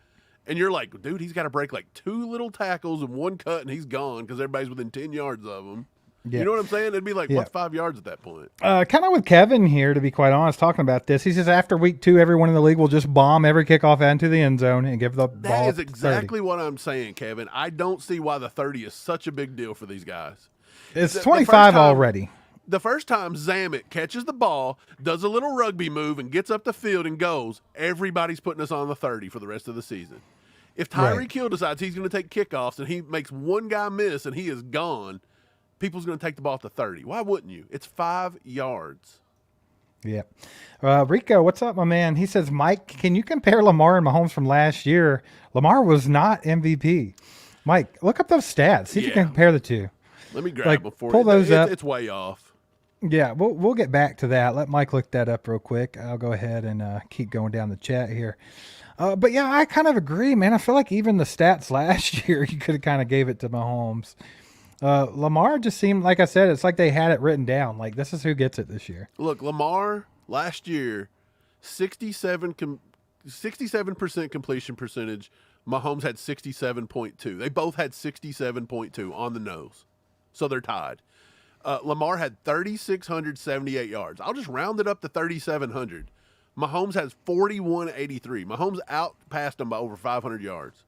[SPEAKER 3] and you're like, dude, he's got to break like 2 little tackles and 1 cut and he's gone because everybody's within 10 yards of him. Yeah. You know what I'm saying? It'd be like, what's 5 yards at that point?
[SPEAKER 2] Kind of with Kevin here, to be quite honest, talking about this. He says after week 2, everyone in the league will just bomb every kickoff into the end zone and give the ball.
[SPEAKER 3] That is exactly what I'm saying, Kevin. I don't see why the 30 is such a big deal for these guys.
[SPEAKER 2] It's 25 already.
[SPEAKER 3] The first time Zamet catches the ball, does a little rugby move, and gets up the field and goes, everybody's putting us on the 30 for the rest of the season. If Tyreek Hill decides he's going to take kickoffs and he makes one guy miss and he is gone, people's going to take the ball at the 30. Why wouldn't you? It's 5 yards.
[SPEAKER 2] Yeah. Rico, what's up, my man? He says, Mike, can you compare Lamar and Mahomes from last year? Lamar was not MVP. Mike, look up those stats. See if you can compare the two.
[SPEAKER 3] Let me grab them for you.
[SPEAKER 2] Pull those up.
[SPEAKER 3] It's way off.
[SPEAKER 2] Yeah, we'll get back to that. Let Mike look that up real quick. I'll go ahead and keep going down the chat here. But yeah, I kind of agree, man. I feel like even the stats last year, you could have kind of gave it to Mahomes. Lamar just seemed, like I said, it's like they had it written down. Like, this is who gets it this year.
[SPEAKER 3] Look, Lamar last year, 67% completion percentage. Mahomes had 67.2. They both had 67.2 on the nose. So they're tied. Lamar had 3,678 yards. I'll just round it up to 3,700. Mahomes has 4,183. Mahomes outpassed him by over 500 yards.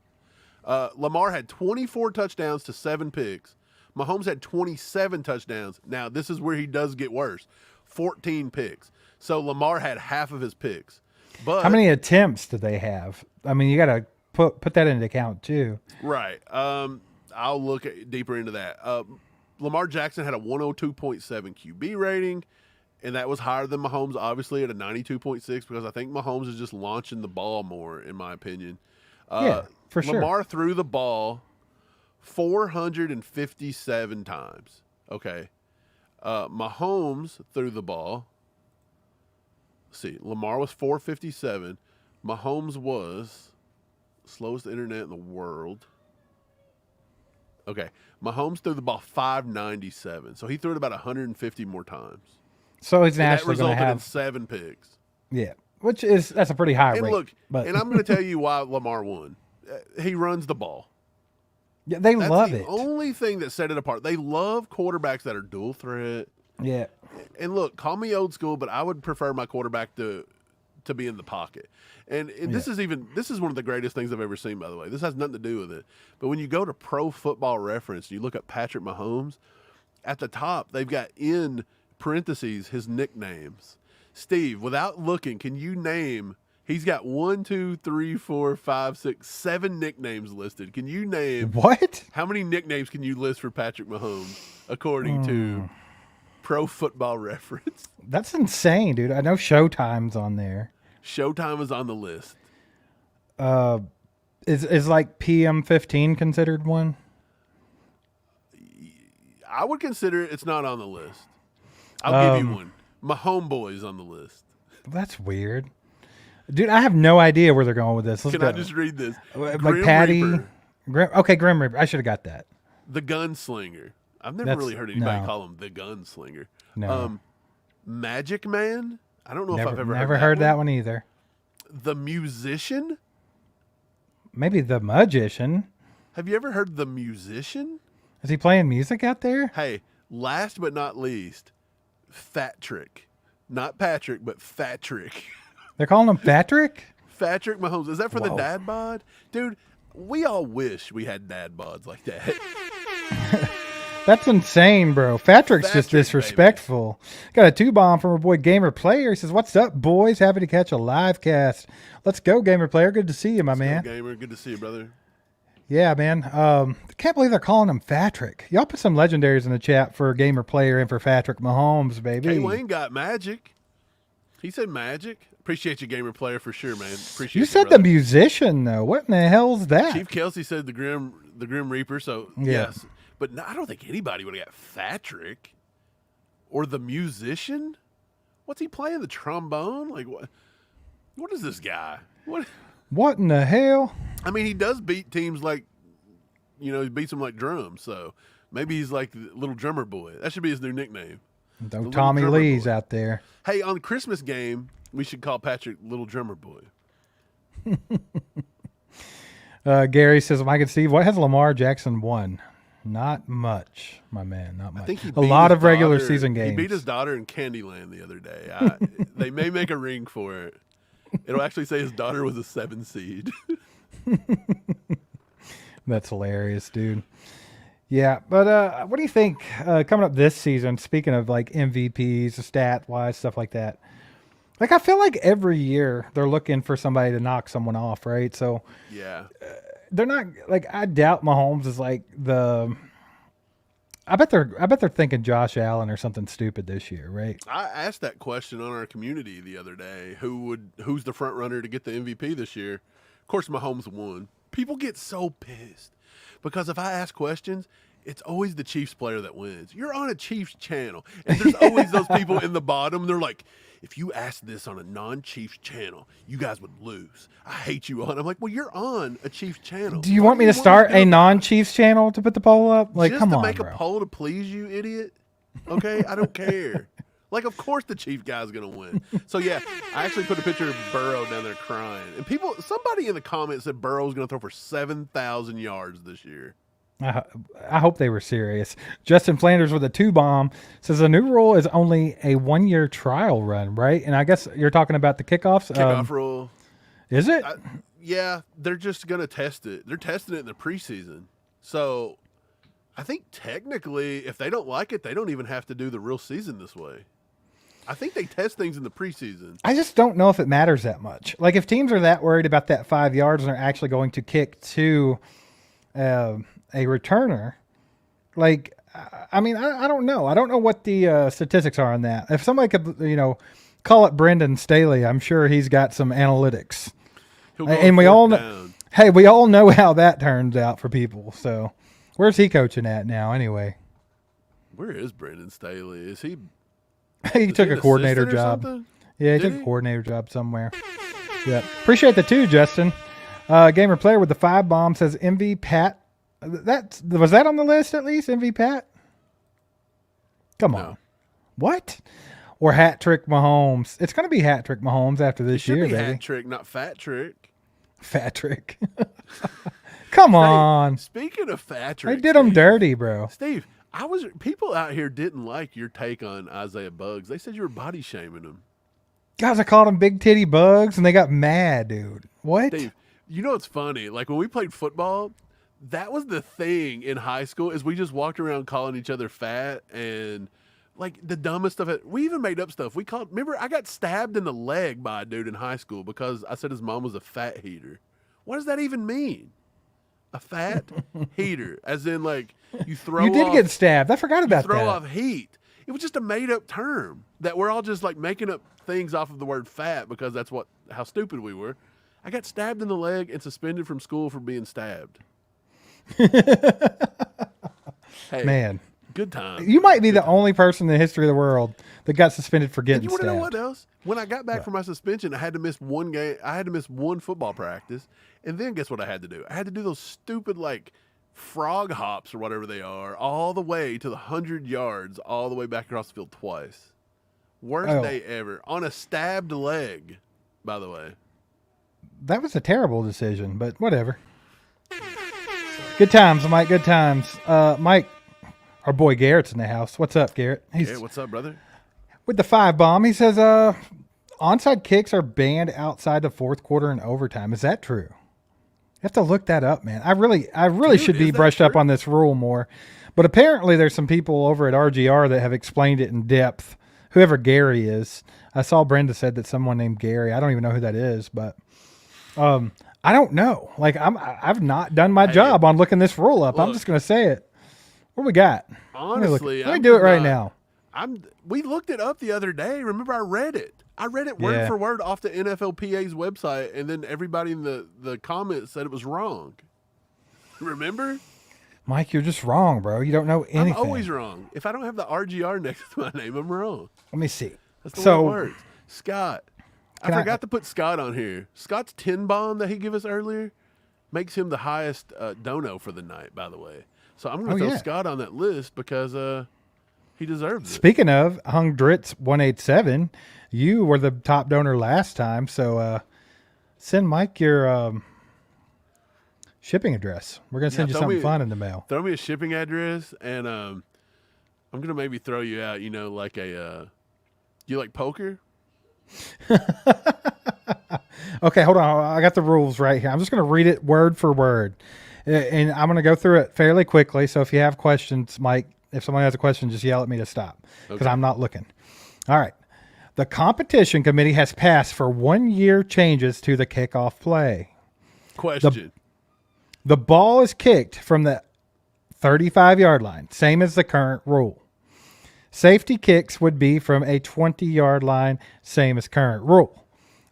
[SPEAKER 3] Lamar had 24 touchdowns to 7 picks. Mahomes had 27 touchdowns. Now, this is where he does get worse. 14 picks. So Lamar had half of his picks. But
[SPEAKER 2] how many attempts did they have? I mean, you got to put that into account too.
[SPEAKER 3] Right. I'll look deeper into that. Lamar Jackson had a 102.7 QB rating, and that was higher than Mahomes, obviously, at a 92.6, because I think Mahomes is just launching the ball more, in my opinion.
[SPEAKER 2] Yeah, for sure.
[SPEAKER 3] Lamar threw the ball 457 times. Okay. Mahomes threw the ball. Let's see. Lamar was 457. Mahomes was slowest internet in the world. Okay. Mahomes threw the ball 597. So he threw it about 150 more times.
[SPEAKER 2] So he's naturally
[SPEAKER 3] going to have
[SPEAKER 2] in
[SPEAKER 3] 7 picks.
[SPEAKER 2] Yeah. That's a pretty high rate.
[SPEAKER 3] Look, and I'm going to tell you why Lamar won. He runs the ball.
[SPEAKER 2] Yeah, they love it.
[SPEAKER 3] The only thing that set it apart. They love quarterbacks that are dual threat.
[SPEAKER 2] Yeah.
[SPEAKER 3] And look, call me old school, but I would prefer my quarterback to be in the pocket. And this is one of the greatest things I've ever seen, by the way. This has nothing to do with it. But when you go to Pro Football Reference, you look at Patrick Mahomes, at the top, they've got in parentheses his nicknames. Steve, without looking, can you name, he's got 1, 2, 3, 4, 5, 6, 7 nicknames listed. Can you name
[SPEAKER 2] what?
[SPEAKER 3] How many nicknames can you list for Patrick Mahomes according to Pro Football Reference?
[SPEAKER 2] That's insane, dude. I know Showtime's on there.
[SPEAKER 3] Showtime is on the list.
[SPEAKER 2] Is like PM15 considered one?
[SPEAKER 3] I would consider it's not on the list. I'll give you one. My homeboy is on the list.
[SPEAKER 2] That's weird. Dude, I have no idea where they're going with this.
[SPEAKER 3] Can I just read this?
[SPEAKER 2] Like
[SPEAKER 3] Grim
[SPEAKER 2] Patty.
[SPEAKER 3] Reaper.
[SPEAKER 2] Grim Reaper. I should have got that.
[SPEAKER 3] The Gunslinger. I've never really heard anybody call him the Gunslinger.
[SPEAKER 2] No.
[SPEAKER 3] Magic Man. I don't know if I've ever
[SPEAKER 2] heard that one either.
[SPEAKER 3] The Musician.
[SPEAKER 2] Maybe the Magician.
[SPEAKER 3] Have you ever heard the Musician?
[SPEAKER 2] Is he playing music out there?
[SPEAKER 3] Hey, last but not least, Fat Trick. Not Patrick, but Fat Trick.
[SPEAKER 2] They're calling him Patrick?
[SPEAKER 3] Patrick Mahomes. Is that for the dad bod? Dude, we all wish we had dad bods like that.
[SPEAKER 2] That's insane, bro. Patrick's just
[SPEAKER 3] Patrick,
[SPEAKER 2] disrespectful. Got a 2-bomb from our boy Gamer Player. He says, "What's up, boys? Happy to catch a live cast. Let's go, Gamer Player. Good to see you, my man."
[SPEAKER 3] Gamer, good to see you, brother.
[SPEAKER 2] Yeah, man. Can't believe they're calling him Patrick. Y'all put some legendaries in the chat for Gamer Player and for Patrick Mahomes, baby.
[SPEAKER 3] K Wayne got Magic. He said Magic. Appreciate you, Gamer Player, for sure, man. Appreciate
[SPEAKER 2] You said the musician though. What in the hell's that?
[SPEAKER 3] Chief Kelsey said the Grim Reaper. So yes, but no, I don't think anybody would have got Patrick or the musician. What's he playing? The trombone? Like what? What is this guy?
[SPEAKER 2] What in the hell?
[SPEAKER 3] I mean, he does beat teams like, he beats them like drums. So maybe he's like the little drummer boy. That should be his new nickname.
[SPEAKER 2] Don't Tommy Lee's boy out there.
[SPEAKER 3] Hey, on the Christmas game, we should call Patrick Little Drummer Boy.
[SPEAKER 2] Gary says, Mike and Steve, what has Lamar Jackson won? Not much, my man. Not much.
[SPEAKER 3] I think he
[SPEAKER 2] a lot of regular season games.
[SPEAKER 3] He beat his daughter in Candyland the other day. They may make a ring for it. It'll actually say his daughter was a 7 seed.
[SPEAKER 2] That's hilarious, dude. Yeah, but what do you think coming up this season, speaking of like MVPs, stat-wise, stuff like that? Like, I feel like every year they're looking for somebody to knock someone off, right? So
[SPEAKER 3] yeah,
[SPEAKER 2] they're not like, I doubt Mahomes is like I bet they're thinking Josh Allen or something stupid this year, right?
[SPEAKER 3] I asked that question on our community the other day. Who's the front runner to get the MVP this year? Of course, Mahomes won. People get so pissed because if I ask questions, it's always the Chiefs player that wins. You're on a Chiefs channel, and there's always those people in the bottom. They're like, if you ask this on a non-Chiefs channel, you guys would lose. I hate you on. I'm like, well, you're on a Chiefs channel.
[SPEAKER 2] Do you want me to start a non-Chiefs channel to put the poll up? Like,
[SPEAKER 3] just
[SPEAKER 2] come
[SPEAKER 3] to
[SPEAKER 2] on,
[SPEAKER 3] make
[SPEAKER 2] bro.
[SPEAKER 3] a poll to please you, idiot. Okay, I don't care. Like, of course the Chief guy's gonna win. So yeah, I actually put a picture of Burrow down there crying, and somebody in the comments said Burrow's gonna throw for 7,000 yards this year.
[SPEAKER 2] I hope they were serious. Justin Flanders with a 2-bomb says the new rule is only a 1-year trial run, right? And I guess you're talking about the kickoffs.
[SPEAKER 3] Kickoff rule.
[SPEAKER 2] Is it?
[SPEAKER 3] Yeah, they're just going to test it. They're testing it in the preseason. So I think technically, if they don't like it, they don't even have to do the real season this way. I think they test things in the preseason.
[SPEAKER 2] I just don't know if it matters that much. Like, if teams are that worried about that 5 yards and they're actually going to kick to a returner, like, I mean, I don't know. I don't know what the statistics are on that. If somebody could, call it Brendan Staley, I'm sure he's got some analytics. And we all know, hey, we all know how that turns out for people. So where's he coaching at now anyway?
[SPEAKER 3] Where is Brendan Staley? Is he?
[SPEAKER 2] He took a coordinator job. Yeah, he took a coordinator job somewhere. Yeah. Appreciate the 2, Justin. Gamer Player with the 5-bomb says MV Pat. Was that on the list at least? MV Pat? Come on.
[SPEAKER 3] No.
[SPEAKER 2] What? Or Hat Trick Mahomes? It's going to be Hat Trick Mahomes after this year, baby.
[SPEAKER 3] Hat Trick, not Fat Trick.
[SPEAKER 2] Fat Trick. Come on.
[SPEAKER 3] Speaking of Fat Trick,
[SPEAKER 2] they did him dirty, bro.
[SPEAKER 3] Steve, people out here didn't like your take on Isaiah Bugs. They said you were body shaming him.
[SPEAKER 2] Guys, I called him Big Titty Bugs, and they got mad, dude. What?
[SPEAKER 3] Steve, you know what's funny? Like, when we played football, that was the thing in high school is we just walked around calling each other fat and like the dumbest stuff. We even made up stuff. Remember, I got stabbed in the leg by a dude in high school because I said his mom was a fat heater. What does that even mean? A fat heater, as in like you throw.
[SPEAKER 2] You did get stabbed. I forgot about that.
[SPEAKER 3] Throw off heat. It was just a made up term that we're all just like making up things off of the word fat because that's how stupid we were. I got stabbed in the leg and suspended from school for being stabbed. Hey,
[SPEAKER 2] man,
[SPEAKER 3] good time.
[SPEAKER 2] You might be the only person in the history of the world that got suspended for getting stabbed.
[SPEAKER 3] You want to know what else? When I got back from my suspension, I had to miss one game. I had to miss one football practice, and then guess what I had to do? I had to do those stupid like frog hops or whatever they are, all the way to the 100 yards, all the way back across the field twice. Worst day ever on a stabbed leg. By the way,
[SPEAKER 2] that was a terrible decision, but whatever. Good times, Mike. Good times. Mike, our boy Garrett's in the house. What's up, Garrett?
[SPEAKER 3] Hey, what's up, brother?
[SPEAKER 2] With the 5-bomb, he says onside kicks are banned outside the fourth quarter and overtime. Is that true? have to look that up, man. I really
[SPEAKER 3] Dude,
[SPEAKER 2] should
[SPEAKER 3] is
[SPEAKER 2] be
[SPEAKER 3] that
[SPEAKER 2] brushed up
[SPEAKER 3] true?
[SPEAKER 2] on this rule more. But apparently there's some people over at RGR that have explained it in depth. Whoever Gary is. I saw Brenda said that someone named Gary. I don't even know who that is, but I don't know. Like I've not done my
[SPEAKER 3] Hey,
[SPEAKER 2] job on looking this rule up. I'm
[SPEAKER 3] look,
[SPEAKER 2] just going to say it. What we got?
[SPEAKER 3] honestly,
[SPEAKER 2] Let me do it right now.
[SPEAKER 3] We looked it up the other day. Remember, I read it. I read it word
[SPEAKER 2] Yeah.
[SPEAKER 3] for word off the NFLPA's website, and then everybody in the comments said it was wrong. Remember?
[SPEAKER 2] Mike, you're just wrong, bro. You don't know anything.
[SPEAKER 3] I'm always wrong. If I don't have the RGR next to my name, I'm wrong.
[SPEAKER 2] Let me see.
[SPEAKER 3] That's the way
[SPEAKER 2] So
[SPEAKER 3] it works. Scott. I
[SPEAKER 2] Can I-
[SPEAKER 3] forgot to put Scott on here. Scott's 10 bomb that he gave us earlier makes him the highest dono for the night, by the way. So I'm going to throw
[SPEAKER 2] yeah.
[SPEAKER 3] Scott on that list because he deserves it.
[SPEAKER 2] Speaking of Hung Dritz 187, you were the top donor last time, so send Mike your shipping address. We're gonna send you something fun in the mail.
[SPEAKER 3] Throw me a shipping address, and I'm going to maybe throw you out, like you like poker?
[SPEAKER 2] Okay, hold on. I got the rules right here. I'm just gonna read it word for word, and I'm gonna go through it fairly quickly. So if you have questions, Mike, if someone has a question, just yell at me to stop because
[SPEAKER 3] Okay.
[SPEAKER 2] I'm not looking. All right. The competition committee has passed for 1 year changes to the kickoff play.
[SPEAKER 3] Question.
[SPEAKER 2] The ball is kicked from the 35-yard line, same as the current rule. Safety kicks would be from a 20-yard line, same as current rule.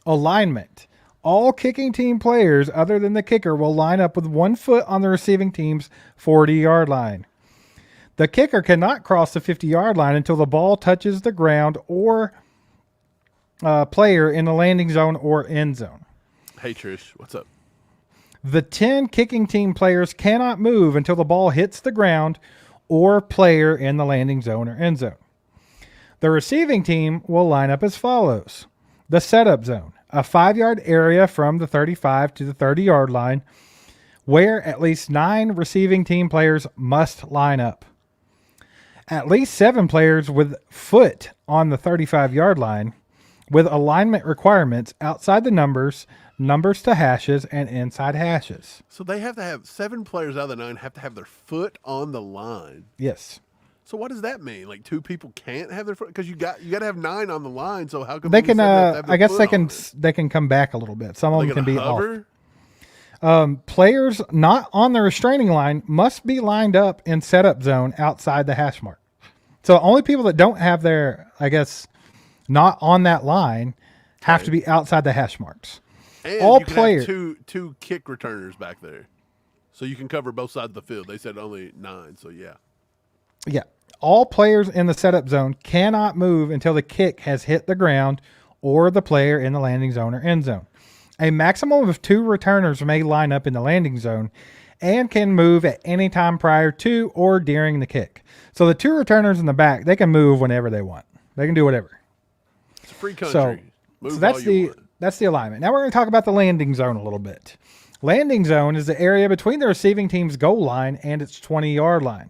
[SPEAKER 2] Alignment. All kicking team players other than the kicker will line up with 1 foot on the receiving team's 40-yard line. The kicker cannot cross the 50-yard line until the ball touches the ground or player in the landing zone or end zone.
[SPEAKER 3] Hey, Trish, what's up?
[SPEAKER 2] The 10 kicking team players cannot move until the ball hits the ground or player in the landing zone or end zone. The receiving team will line up as follows. The setup zone, a 5-yard area from the 35 to the 30-yard line where at least 9 receiving team players must line up. At least 7 players with foot on the 35-yard line with alignment requirements outside the numbers to hashes, and inside hashes.
[SPEAKER 3] So they have to have 7 players out of the 9 have to have their foot on the line.
[SPEAKER 2] Yes.
[SPEAKER 3] So what does that mean? Like 2 people can't have their foot because you got to have 9 on the line. So how come
[SPEAKER 2] They
[SPEAKER 3] only
[SPEAKER 2] can
[SPEAKER 3] 7 have to have their
[SPEAKER 2] I guess
[SPEAKER 3] foot
[SPEAKER 2] they
[SPEAKER 3] on
[SPEAKER 2] can
[SPEAKER 3] it?
[SPEAKER 2] they can come back a little bit. Some of
[SPEAKER 3] They
[SPEAKER 2] them can
[SPEAKER 3] gonna
[SPEAKER 2] be
[SPEAKER 3] hover?
[SPEAKER 2] off. Players not on the restraining line must be lined up in setup zone outside the hash mark. So only people that don't have their, I guess, not on that line have to be outside the hash marks.
[SPEAKER 3] And
[SPEAKER 2] All
[SPEAKER 3] you can
[SPEAKER 2] players-
[SPEAKER 3] have two kick returners back there, so you can cover both sides of the field. They said only 9, so yeah.
[SPEAKER 2] Yeah. All players in the setup zone cannot move until the kick has hit the ground or the player in the landing zone or end zone. A maximum of 2 returners may line up in the landing zone and can move at any time prior to or during the kick. So the 2 returners in the back, they can move whenever they want. They can do whatever.
[SPEAKER 3] It's a free country.
[SPEAKER 2] So,
[SPEAKER 3] Move
[SPEAKER 2] so that's
[SPEAKER 3] all you want.
[SPEAKER 2] that's the alignment. Now we're going to talk about the landing zone a little bit. Landing zone is the area between the receiving team's goal line and its 20-yard line.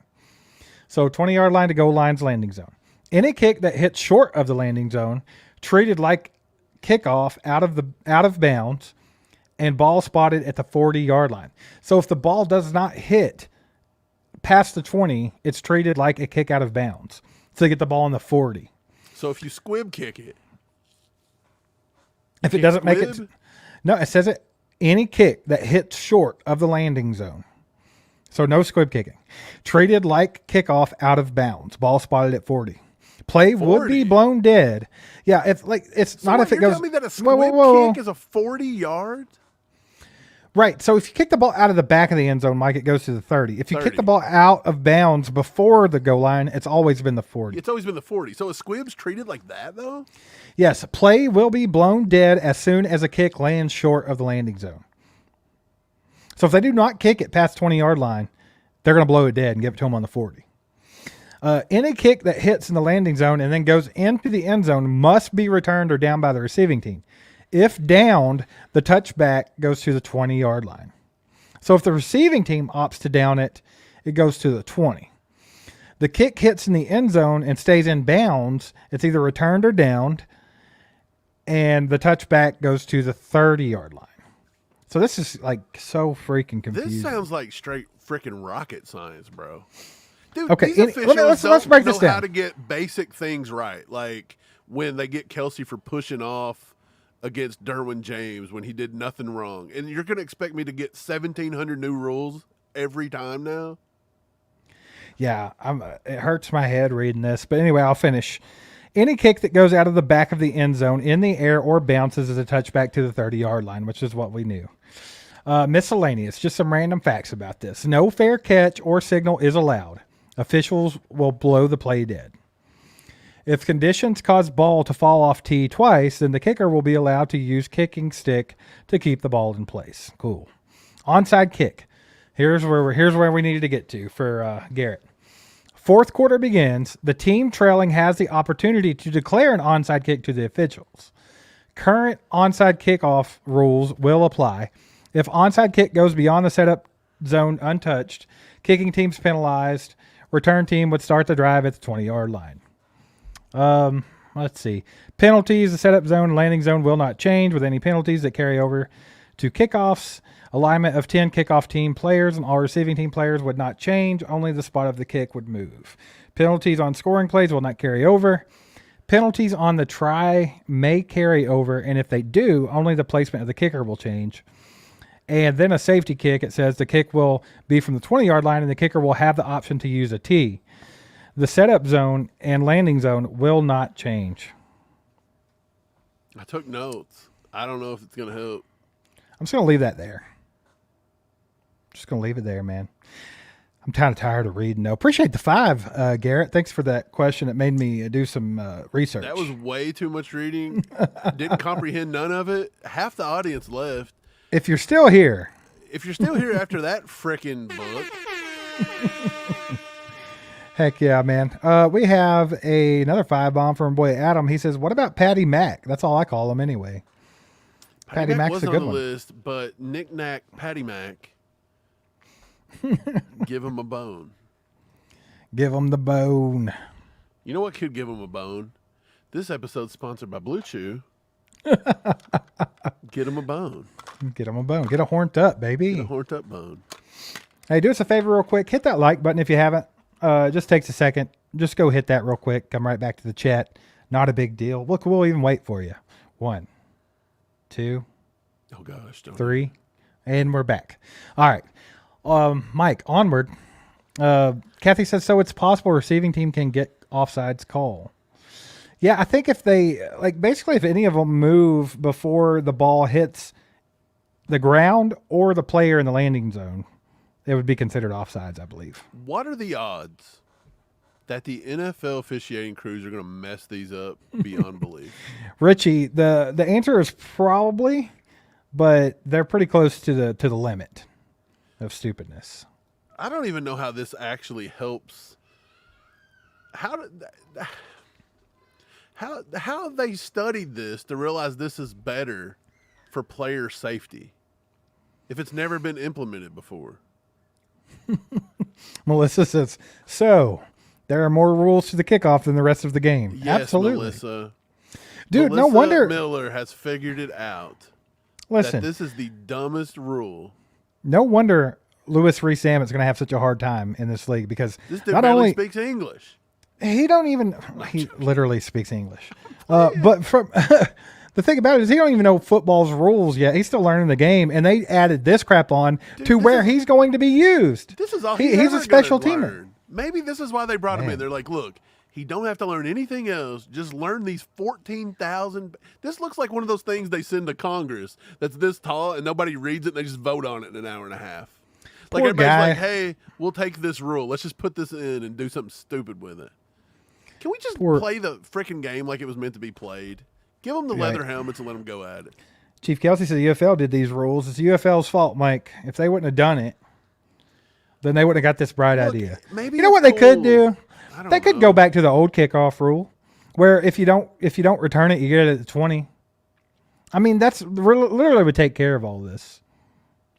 [SPEAKER 2] So 20-yard line to goal line's landing zone. Any kick that hits short of the landing zone, treated like kickoff out of bounds, and ball spotted at the 40-yard line. So if the ball does not hit past the 20, it's treated like a kick out of bounds. So they get the ball in the 40.
[SPEAKER 3] So if you squib kick it,
[SPEAKER 2] If it
[SPEAKER 3] kick
[SPEAKER 2] doesn't make it,
[SPEAKER 3] squib?
[SPEAKER 2] no, it says it. Any kick that hits short of the landing zone. So no squib kicking. Treated like kickoff out of bounds. Ball spotted at 40. Play would be
[SPEAKER 3] 40?
[SPEAKER 2] blown dead. Yeah, it's
[SPEAKER 3] So
[SPEAKER 2] not
[SPEAKER 3] what,
[SPEAKER 2] if it
[SPEAKER 3] you're
[SPEAKER 2] goes.
[SPEAKER 3] telling me that a
[SPEAKER 2] Whoa,
[SPEAKER 3] squib
[SPEAKER 2] whoa, whoa.
[SPEAKER 3] kick is a 40 yards?
[SPEAKER 2] Right. So if you kick the ball out of the back of the end zone, Mike, it goes to the 30. If you kick
[SPEAKER 3] 30.
[SPEAKER 2] the ball out of bounds before the goal line, it's always been the 40.
[SPEAKER 3] It's always been the 40. So a squib's treated like that, though?
[SPEAKER 2] Yes, play will be blown dead as soon as a kick lands short of the landing zone. So if they do not kick it past 20-yard line, they're going to blow it dead and give it to them on the 40. Any kick that hits in the landing zone and then goes into the end zone must be returned or down by the receiving team. If downed, the touchback goes to the 20-yard line. So if the receiving team opts to down it, it goes to the 20. The kick hits in the end zone and stays in bounds. It's either returned or downed, and the touchback goes to the 30-yard line. So this is like so freaking confusing.
[SPEAKER 3] This sounds like straight freaking rocket science, bro. Dude,
[SPEAKER 2] Okay,
[SPEAKER 3] these officials
[SPEAKER 2] let's break
[SPEAKER 3] don't
[SPEAKER 2] this
[SPEAKER 3] know how
[SPEAKER 2] down.
[SPEAKER 3] to get basic things right. Like when they get Kelsey for pushing off against Derwin James when he did nothing wrong. And you're going to expect me to get 1,700 new rules every time now?
[SPEAKER 2] Yeah, it hurts my head reading this. But anyway, I'll finish. Any kick that goes out of the back of the end zone in the air or bounces is a touchback to the 30-yard line, which is what we knew. Miscellaneous, just some random facts about this. No fair catch or signal is allowed. Officials will blow the play dead. If conditions cause ball to fall off tee twice, then the kicker will be allowed to use kicking stick to keep the ball in place. Cool. Onside kick. Here's where we needed to get to for Garrett. Fourth quarter begins. The team trailing has the opportunity to declare an onside kick to the officials. Current onside kickoff rules will apply. If onside kick goes beyond the setup zone untouched, kicking team's penalized. Return team would start the drive at the 20-yard line. Let's see. Penalties, the setup zone and landing zone will not change with any penalties that carry over to kickoffs. Alignment of 10 kickoff team players and all receiving team players would not change. Only the spot of the kick would move. Penalties on scoring plays will not carry over. Penalties on the try may carry over, and if they do, only the placement of the kicker will change. And then a safety kick, it says the kick will be from the 20-yard line, and the kicker will have the option to use a tee. The setup zone and landing zone will not change.
[SPEAKER 3] I took notes. I don't know if it's going to help.
[SPEAKER 2] I'm just going to leave that there. Just going to leave it there, man. I'm kind of tired of reading, though. Appreciate the 5, Garrett. Thanks for that question. It made me do some research.
[SPEAKER 3] That was way too much reading. Didn't comprehend none of it. Half the audience left.
[SPEAKER 2] If you're still here.
[SPEAKER 3] If you're still here after that frickin' book.
[SPEAKER 2] Heck yeah, man. We have another 5-bomb from boy Adam. He says, what about Patty Mac? That's all I call him anyway.
[SPEAKER 3] Patty Mac
[SPEAKER 2] Mac's
[SPEAKER 3] was
[SPEAKER 2] a
[SPEAKER 3] on
[SPEAKER 2] good
[SPEAKER 3] the
[SPEAKER 2] one.
[SPEAKER 3] list, but Knick Knack Patty Mac. Give him a bone.
[SPEAKER 2] Give him the bone.
[SPEAKER 3] You know what could give him a bone? This episode's sponsored by Blue Chew. Get him a bone.
[SPEAKER 2] Get him a bone. Get a horned up, baby.
[SPEAKER 3] Get a horned up bone.
[SPEAKER 2] Hey, do us a favor real quick. Hit that like button if you haven't. It just takes a second. Just go hit that real quick. Come right back to the chat. Not a big deal. Look, we'll even wait for you. 1, 2,
[SPEAKER 3] Oh, gosh.
[SPEAKER 2] 3, and we're back. All right. Mike, onward. Kathy says, so it's possible receiving team can get offsides call. Yeah, I think if they, basically if any of them move before the ball hits the ground or the player in the landing zone, it would be considered offsides, I believe.
[SPEAKER 3] What are the odds that the NFL officiating crews are going to mess these up beyond belief?
[SPEAKER 2] Richie, the answer is probably, but they're pretty close to the limit of stupidness.
[SPEAKER 3] I don't even know how this actually helps. How they studied this to realize this is better for player safety if it's never been implemented before?
[SPEAKER 2] Melissa says, so there are more rules to the kickoff than the rest of the game.
[SPEAKER 3] Yes,
[SPEAKER 2] Absolutely.
[SPEAKER 3] Melissa.
[SPEAKER 2] Dude,
[SPEAKER 3] Melissa
[SPEAKER 2] no wonder.
[SPEAKER 3] Miller has figured it out.
[SPEAKER 2] Listen,
[SPEAKER 3] That this is the dumbest rule.
[SPEAKER 2] no wonder Louis Reese Sammett's going to have such a hard time in this league because
[SPEAKER 3] This dude
[SPEAKER 2] not
[SPEAKER 3] barely
[SPEAKER 2] only
[SPEAKER 3] speaks English.
[SPEAKER 2] he literally speaks English. But from the thing about it is he don't even know football's rules yet. He's still learning the game, and they added this crap on to where he's going to be used.
[SPEAKER 3] This is all
[SPEAKER 2] he's
[SPEAKER 3] ever
[SPEAKER 2] a special
[SPEAKER 3] gonna
[SPEAKER 2] teamer.
[SPEAKER 3] learn. Maybe this is why they brought him
[SPEAKER 2] Man.
[SPEAKER 3] in. They're like, look, he don't have to learn anything else. Just learn these 14,000. This looks like one of those things they send to Congress that's this tall and nobody reads it. And they just vote on it in an hour and a half. Like
[SPEAKER 2] Poor
[SPEAKER 3] everybody's
[SPEAKER 2] guy.
[SPEAKER 3] like, hey, we'll take this rule. Let's just put this in and do something stupid with it. Can we just play the freaking game like it was meant to be played? Give them the leather helmets and let them go at it.
[SPEAKER 2] Chief Kelsey said the UFL did these rules. It's the UFL's fault, Mike. If they wouldn't have done it, then they wouldn't have got this bright idea.
[SPEAKER 3] Maybe
[SPEAKER 2] You know what
[SPEAKER 3] it's
[SPEAKER 2] they could
[SPEAKER 3] cool.
[SPEAKER 2] do?
[SPEAKER 3] I don't
[SPEAKER 2] They could
[SPEAKER 3] know.
[SPEAKER 2] go back to the old kickoff rule, where if you don't return it, you get it at the 20. I mean, that's literally would take care of all this.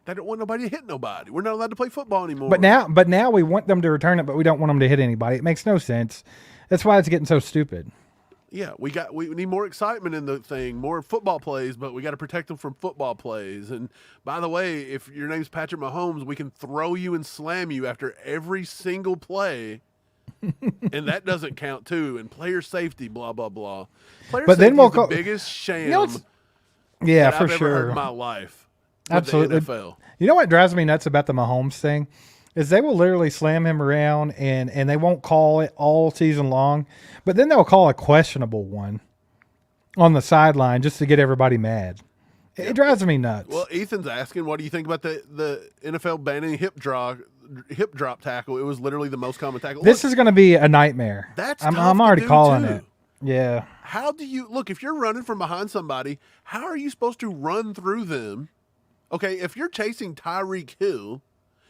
[SPEAKER 3] They don't want nobody to hit nobody. We're not allowed to play football anymore.
[SPEAKER 2] But now we want them to return it, but we don't want them to hit anybody. It makes no sense. That's why it's getting so stupid.
[SPEAKER 3] Yeah, we need more excitement in the thing, more football plays, but we got to protect them from football plays. And by the way, if your name's Patrick Mahomes, we can throw you and slam you after every single play, and that doesn't count too. And player safety, blah blah blah. Player
[SPEAKER 2] But
[SPEAKER 3] safety
[SPEAKER 2] then we'll
[SPEAKER 3] is the biggest sham
[SPEAKER 2] yeah,
[SPEAKER 3] that
[SPEAKER 2] for
[SPEAKER 3] I've ever
[SPEAKER 2] sure.
[SPEAKER 3] heard in my life. With
[SPEAKER 2] Absolutely.
[SPEAKER 3] the NFL.
[SPEAKER 2] You know what drives me nuts about the Mahomes thing is they will literally slam him around and they won't call it all season long, but then they'll call a questionable one on the sideline just to get everybody mad. It drives me nuts.
[SPEAKER 3] Well, Ethan's asking, what do you think about the NFL banning hip drop tackle? It was literally the most common tackle.
[SPEAKER 2] This is going to be a nightmare.
[SPEAKER 3] That's
[SPEAKER 2] I'm
[SPEAKER 3] tough to
[SPEAKER 2] already
[SPEAKER 3] do,
[SPEAKER 2] calling
[SPEAKER 3] too.
[SPEAKER 2] it. Yeah.
[SPEAKER 3] How do you look if you're running from behind somebody? How are you supposed to run through them? Okay, if you're chasing Tyreek Hill,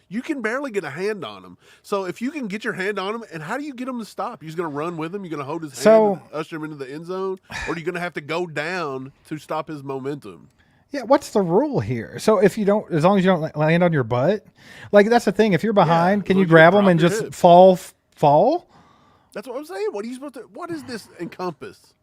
[SPEAKER 3] you can barely get a hand on him. So if you can get your hand on him, and how do you get him to stop? You're just going to run with him? You're going to hold his hand and usher him into the end zone? Or are you going to have to go down to stop his momentum?
[SPEAKER 2] Yeah, what's the rule here? So if you don't, as long as you don't land on your butt, like that's the thing. If you're behind, can you grab them and just fall?
[SPEAKER 3] That's what I'm saying. What are you supposed to? What does this encompass?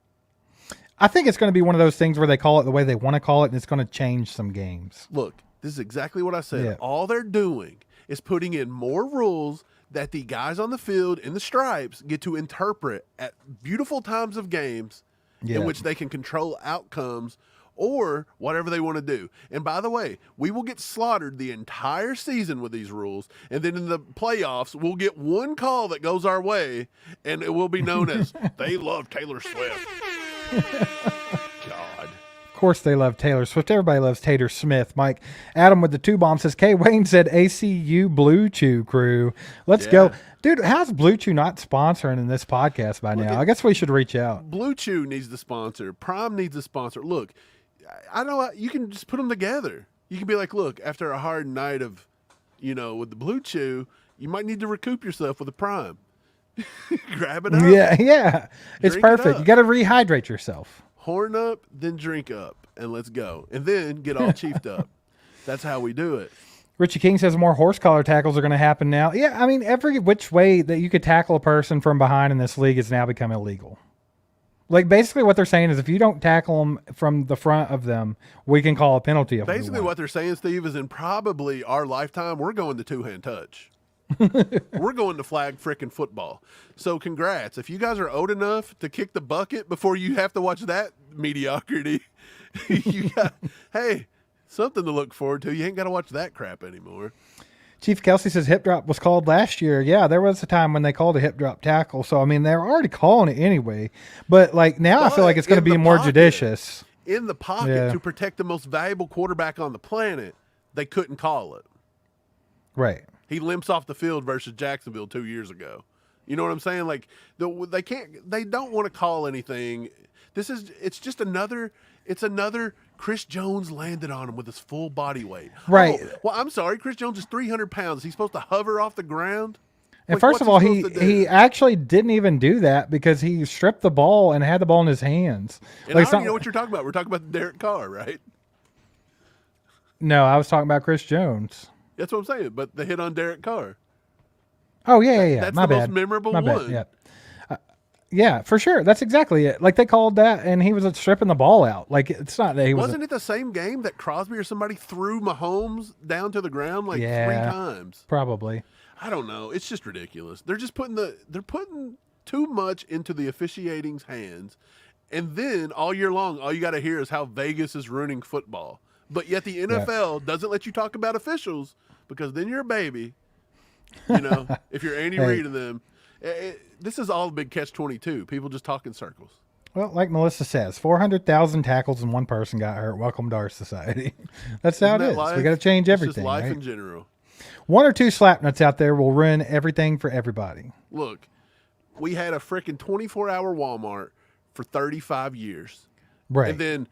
[SPEAKER 2] I think it's going to be one of those things where they call it the way they want to call it, and it's going to change some games.
[SPEAKER 3] Look, this is exactly what I said.
[SPEAKER 2] Yeah.
[SPEAKER 3] All they're doing is putting in more rules that the guys on the field in the stripes get to interpret at beautiful times of games in which they can control outcomes or whatever they want to do. And by the way, we will get slaughtered the entire season with these rules, and then in the playoffs, we'll get one call that goes our way, and it will be known as they love Taylor Swift. God.
[SPEAKER 2] Of course they love Taylor Swift. Everybody loves Tater Smith. Mike Adam with the 2 bomb says, K. Wayne said ACU Blue Chew crew. Let's go. Dude, how's Blue Chew not sponsoring in this podcast by now? I guess we should reach out.
[SPEAKER 3] Blue Chew needs the sponsor. Prime needs a sponsor. Look, I know you can just put them together. You can be like, look, after a hard night of, with the Blue Chew, you might need to recoup yourself with a Prime. Grab it up.
[SPEAKER 2] Yeah. It's perfect. You got to rehydrate yourself.
[SPEAKER 3] Horn up, then drink up, and let's go. And then get all chiefed up. That's how we do it.
[SPEAKER 2] Richie King says more horse collar tackles are going to happen now. Yeah, I mean, every which way that you could tackle a person from behind in this league has now become illegal. Like, basically what they're saying is if you don't tackle them from the front of them, we can call a penalty.
[SPEAKER 3] Basically what they're saying, Steve, is in probably our lifetime, we're going to two-hand touch. We're going to flag frickin' football. So congrats. If you guys are old enough to kick the bucket before you have to watch that mediocrity, you got, hey, something to look forward to. You ain't got to watch that crap anymore.
[SPEAKER 2] Chief Kelsey says hip drop was called last year. Yeah, there was a time when they called a hip drop tackle. So, I mean, they're already calling it anyway. But, like, now I feel like it's going to be more judicious.
[SPEAKER 3] In the pocket to protect the most valuable quarterback on the planet, they couldn't call it.
[SPEAKER 2] Right.
[SPEAKER 3] He limps off the field versus Jacksonville 2 years ago. You know what I'm saying? Like, they don't want to call anything. It's another Chris Jones landed on him with his full body weight.
[SPEAKER 2] Right.
[SPEAKER 3] Oh, well, I'm sorry. Chris Jones is 300 pounds. He's supposed to hover off the ground.
[SPEAKER 2] And first of all, he actually didn't even do that because he stripped the ball and had the ball in his hands.
[SPEAKER 3] And I already know what you're talking about. We're talking about Derek Carr, right?
[SPEAKER 2] No, I was talking about Chris Jones.
[SPEAKER 3] That's what I'm saying. But the hit on Derek Carr.
[SPEAKER 2] Oh, yeah.
[SPEAKER 3] That's
[SPEAKER 2] My
[SPEAKER 3] the
[SPEAKER 2] bad.
[SPEAKER 3] most memorable
[SPEAKER 2] My
[SPEAKER 3] one.
[SPEAKER 2] Bad. Yeah. Yeah, for sure. That's exactly it. Like, they called that, and he was stripping the ball out. Like, it's not that he was.
[SPEAKER 3] Wasn't it the same game that Crosby or somebody threw Mahomes down to the ground 3 times?
[SPEAKER 2] Probably.
[SPEAKER 3] I don't know. It's just ridiculous. They're just they're putting too much into the officiating's hands, and then all year long, all you got to hear is how Vegas is ruining football. But yet the NFL doesn't let you talk about officials because then you're a baby. If you're Andy Reid and them. This is all a big catch-22. People just talk in circles.
[SPEAKER 2] Well, like Melissa says, 400,000 tackles and one person got hurt. Welcome to our society. That's how it is. We got to change everything.
[SPEAKER 3] It's just life
[SPEAKER 2] right?
[SPEAKER 3] in general.
[SPEAKER 2] 1 or 2 slap nuts out there will ruin everything for everybody.
[SPEAKER 3] Look, we had a freaking 24-hour Walmart for 35 years.
[SPEAKER 2] Right.
[SPEAKER 3] And then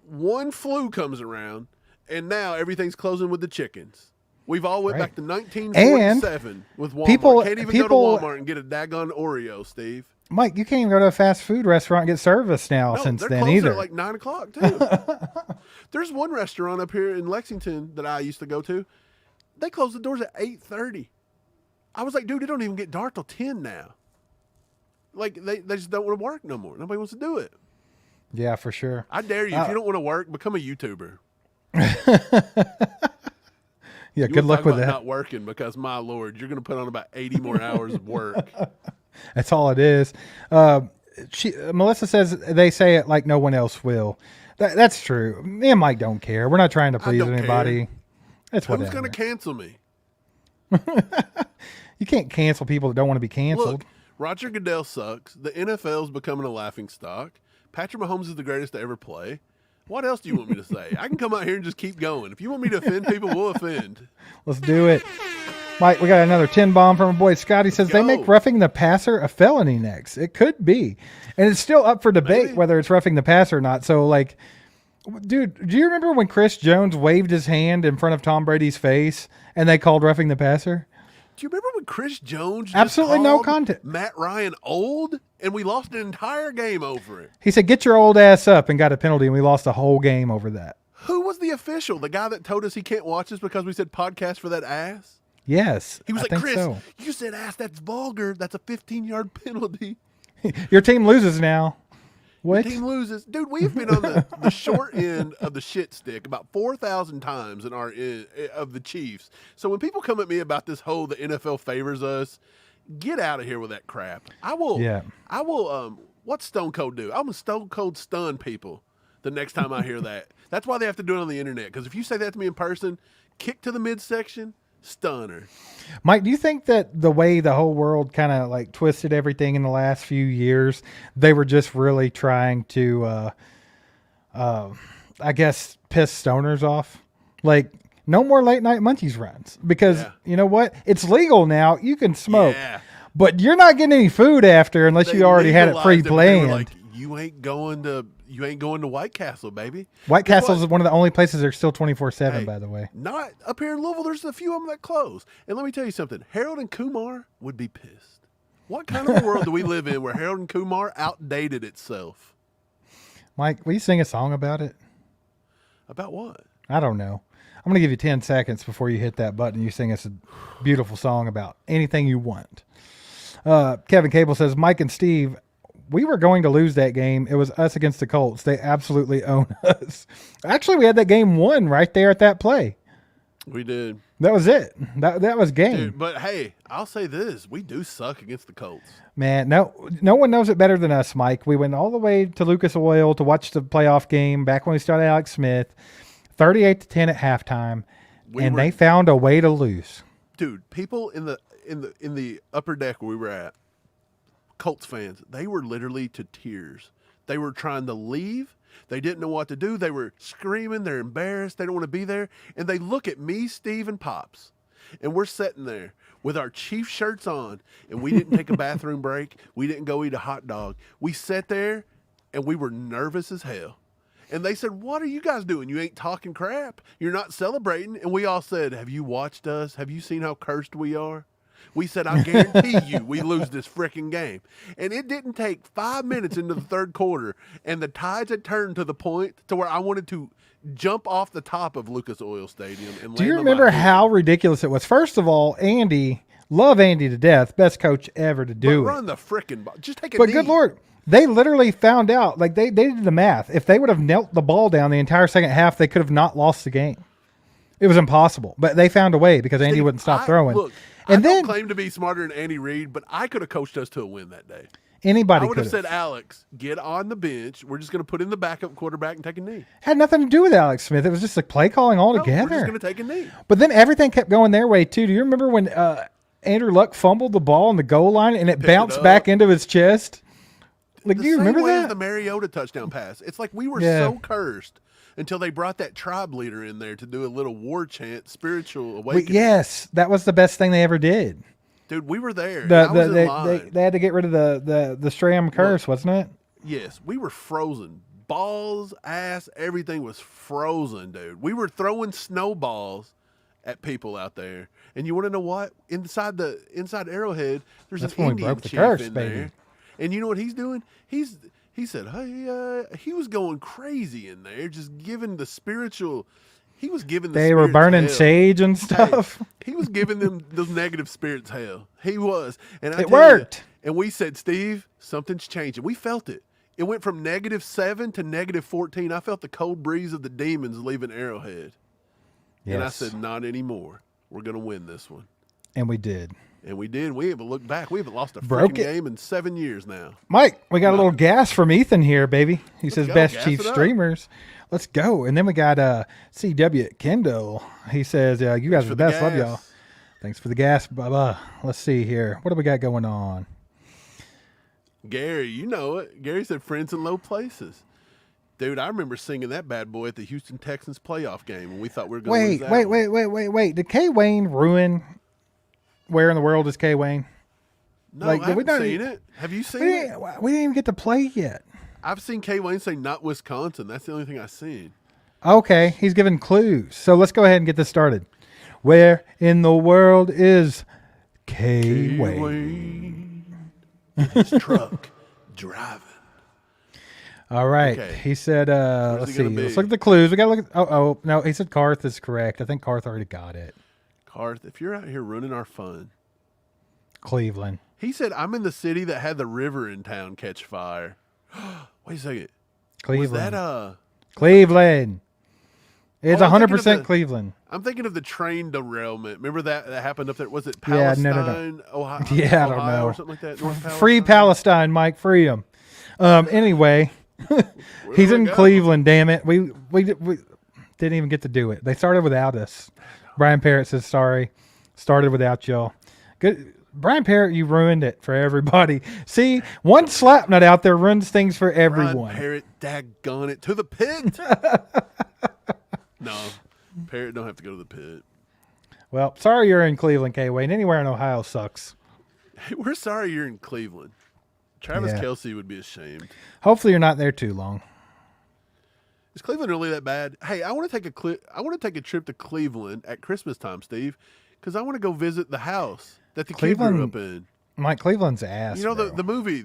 [SPEAKER 3] one flu comes around, and now everything's closing with the chickens. We've all went back to 1947 with Walmart. Can't even go to Walmart and get a daggone Oreo, Steve.
[SPEAKER 2] Mike, you can't even go to a fast food restaurant and get service now since then either.
[SPEAKER 3] They're like 9 o'clock, too. There's one restaurant up here in Lexington that I used to go to. They close the doors at 8:30. I was like, dude, it don't even get dark till 10 now. Like they just don't want to work no more. Nobody wants to do it.
[SPEAKER 2] Yeah, for sure.
[SPEAKER 3] I dare you. If you don't want to work, become a YouTuber.
[SPEAKER 2] Yeah, good luck with that.
[SPEAKER 3] Not working because, my Lord, you're going to put on about 80 more hours of work.
[SPEAKER 2] That's all it is. Melissa says they say it like no one else will. That's true. Me and Mike don't care. We're not trying to please anybody. It's whatever.
[SPEAKER 3] Who's going to cancel me?
[SPEAKER 2] You can't cancel people that don't want to be canceled.
[SPEAKER 3] Look, Roger Goodell sucks. The NFL's becoming a laughingstock. Patrick Mahomes is the greatest to ever play. What else do you want me to say? I can come out here and just keep going. If you want me to offend people, we'll offend.
[SPEAKER 2] Let's do it. Mike, we got another 10 bomb from a boy. Scotty says they make roughing the passer a felony next. It could be. And it's still up for debate whether it's roughing the passer or not. So, like, dude, do you remember when Chris Jones waved his hand in front of Tom Brady's face and they called roughing the passer?
[SPEAKER 3] Do you remember when Chris Jones
[SPEAKER 2] absolutely no content
[SPEAKER 3] Matt Ryan old and we lost an entire game over it?
[SPEAKER 2] He said, "Get your old ass up," and got a penalty, and we lost a whole game over that.
[SPEAKER 3] Who was the official? The guy that told us he can't watch us because we said podcast for that ass?
[SPEAKER 2] Yes.
[SPEAKER 3] He was like, Chris,
[SPEAKER 2] so.
[SPEAKER 3] You said ass, that's vulgar. That's a 15-yard penalty.
[SPEAKER 2] Your team loses now. What?
[SPEAKER 3] Your team loses. Dude, we've been on the short end of the shit stick about 4,000 times in our of the Chiefs. So when people come at me about this whole the NFL favors us, get out of here with that crap. I will. What's Stone Cold do? I'm going to Stone Cold stun people the next time I hear that. That's why they have to do it on the internet. Because if you say that to me in person, kick to the midsection, stunner.
[SPEAKER 2] Mike, do you think that the way the whole world kind of like twisted everything in the last few years, they were just really trying to, I guess, piss stoners off? Like, no more late night Munchies runs. Because you know what? It's legal now. You can smoke. Yeah. But you're not getting any food after unless you already had it pre-planned.
[SPEAKER 3] Like, you ain't going to White Castle, baby.
[SPEAKER 2] White Castle is one of the only places that are still 24/7, by the way.
[SPEAKER 3] Not up here in Louisville. There's a few of them that close. And let me tell you something. Harold and Kumar would be pissed. What kind of a world do we live in where Harold and Kumar outdated itself?
[SPEAKER 2] Mike, will you sing a song about it?
[SPEAKER 3] About what?
[SPEAKER 2] I don't know. I'm going to give you 10 seconds before you hit that button. You sing us a beautiful song about anything you want. Kevin Cable says, Mike and Steve, we were going to lose that game. It was us against the Colts. They absolutely own us. Actually, we had that game won right there at that play.
[SPEAKER 3] We did.
[SPEAKER 2] That was it. That was game.
[SPEAKER 3] Dude, but hey, I'll say this. We do suck against the Colts.
[SPEAKER 2] Man, no one knows it better than us, Mike. We went all the way to Lucas Oil to watch the playoff game back when we started Alex Smith, 38-10 at halftime, they found a way to lose.
[SPEAKER 3] Dude, people in the upper deck where we were at, Colts fans, they were literally to tears. They were trying to leave. They didn't know what to do. They were screaming. They're embarrassed. They don't want to be there. And they look at me, Steve, and Pops, and we're sitting there with our Chief shirts on, and we didn't take a bathroom break. We didn't go eat a hot dog. We sat there, and we were nervous as hell. And they said, what are you guys doing? You ain't talking crap. You're not celebrating. And we all said, have you watched us? Have you seen how cursed we are? We said, I guarantee you we lose this freaking game. And it didn't take 5 minutes into the third quarter, and the tides had turned to the point to where I wanted to jump off the top of Lucas Oil Stadium. And
[SPEAKER 2] do you remember how ridiculous it was? First of all, Andy, love Andy to death, best coach ever to do it.
[SPEAKER 3] Run the freaking ball. Just take a knee.
[SPEAKER 2] But good Lord, they literally found out, like they did the math. If they would have knelt the ball down the entire second half, they could have not lost the game. It was impossible. But they found a way because Andy wouldn't stop throwing.
[SPEAKER 3] Look, I don't claim to be smarter than Andy Reid, but I could have coached us to a win that day.
[SPEAKER 2] Anybody
[SPEAKER 3] I would have said, Alex, get on the bench. We're just going to put in the backup quarterback and take a knee.
[SPEAKER 2] Had nothing to do with Alex Smith. It was just like play calling altogether.
[SPEAKER 3] We're just going to take a knee.
[SPEAKER 2] But then everything kept going their way, too. Do you remember when Andrew Luck fumbled the ball on the goal line and it bounced back into his chest? Like, do you remember that?
[SPEAKER 3] The Mariota touchdown pass. It's like we were so cursed until they brought that tribe leader in there to do a little war chant, spiritual awakening.
[SPEAKER 2] Yes, that was the best thing they ever did.
[SPEAKER 3] Dude, we were there.
[SPEAKER 2] They had to get rid of the Stram curse, wasn't it?
[SPEAKER 3] Yes, we were frozen. Balls, ass, everything was frozen, dude. We were throwing snowballs at people out there. And you want to know what? Inside Arrowhead, there's an Indian chief in there. And you know what he's doing? He said, hey, he was going crazy in there, just giving the spiritual. He was giving the. They were
[SPEAKER 2] burning
[SPEAKER 3] hell.
[SPEAKER 2] Sage and stuff.
[SPEAKER 3] Hey, he was giving them those negative spirits hell. He was, and
[SPEAKER 2] it worked.
[SPEAKER 3] And we said, Steve, something's changing. We felt it. It went from -7 to -14. I felt the cold breeze of the demons leaving Arrowhead.
[SPEAKER 2] Yes.
[SPEAKER 3] And I said, not anymore. We're going to win this one.
[SPEAKER 2] And we did.
[SPEAKER 3] And we did. We haven't looked back. We haven't lost a
[SPEAKER 2] Broke
[SPEAKER 3] freaking
[SPEAKER 2] it.
[SPEAKER 3] game in 7 years now.
[SPEAKER 2] Mike, we got a little gas from Ethan here, baby. He says
[SPEAKER 3] go.
[SPEAKER 2] best
[SPEAKER 3] Gas
[SPEAKER 2] Chief
[SPEAKER 3] it up.
[SPEAKER 2] streamers. Let's go. And then we got CW at Kendall. He says, you guys are the best. Love y'all. Thanks for the gas. Bye-bye. Let's see here. What do we got going on?
[SPEAKER 3] Gary, you know it. Gary said friends in low places. Dude, I remember singing that bad boy at the Houston Texans playoff game when we thought we were going to lose that one.
[SPEAKER 2] Wait. Did K. Wayne ruin Where in the World is K. Wayne?
[SPEAKER 3] No, I haven't seen it. Have you seen it?
[SPEAKER 2] We didn't even get to play yet.
[SPEAKER 3] I've seen K. Wayne say not Wisconsin. That's the only thing I've seen.
[SPEAKER 2] Okay, he's giving clues. So let's go ahead and get this started. Where in the world is K. Wayne?
[SPEAKER 3] His truck driving.
[SPEAKER 2] All right.
[SPEAKER 3] Okay.
[SPEAKER 2] He said, let's
[SPEAKER 3] he
[SPEAKER 2] see.
[SPEAKER 3] gonna be?
[SPEAKER 2] Let's look at the clues. We got to look at, no, he said Carth is correct. I think Carth already got it.
[SPEAKER 3] Carth, if you're out here ruining our fun.
[SPEAKER 2] Cleveland.
[SPEAKER 3] He said, I'm in the city that had the river in town catch fire. Wait a second.
[SPEAKER 2] Cleveland.
[SPEAKER 3] Was that
[SPEAKER 2] Cleveland. It's
[SPEAKER 3] I'm thinking of
[SPEAKER 2] 100%
[SPEAKER 3] the-
[SPEAKER 2] Cleveland.
[SPEAKER 3] I'm thinking of the train derailment. Remember that happened up there? Was it
[SPEAKER 2] Yeah,
[SPEAKER 3] Palestine,
[SPEAKER 2] no.
[SPEAKER 3] Ohio,
[SPEAKER 2] Yeah, I don't
[SPEAKER 3] Ohio
[SPEAKER 2] know.
[SPEAKER 3] or something like that? North
[SPEAKER 2] Free Palestine, Mike. Free him. Anyway, he's
[SPEAKER 3] do we
[SPEAKER 2] in
[SPEAKER 3] go?
[SPEAKER 2] Cleveland, damn it. We didn't even get to do it. They started without us. Brian Parrott says, sorry. Started without y'all. Good. Brian Parrott, you ruined it for everybody. See, one slap nut out there ruins things for everyone.
[SPEAKER 3] Brian Parrott, daggone it, to the pit. No, Parrott don't have to go to the pit.
[SPEAKER 2] Well, sorry you're in Cleveland, K-Wayne. Anywhere in Ohio sucks.
[SPEAKER 3] Hey, we're sorry you're in Cleveland. Travis
[SPEAKER 2] Yeah.
[SPEAKER 3] Kelce would be ashamed.
[SPEAKER 2] Hopefully you're not there too long.
[SPEAKER 3] Is Cleveland really that bad? Hey, I want to take a trip to Cleveland at Christmas time, Steve, because I want to go visit the house that the kid grew up in.
[SPEAKER 2] Mike, Cleveland's ass.
[SPEAKER 3] You know
[SPEAKER 2] bro.
[SPEAKER 3] the movie.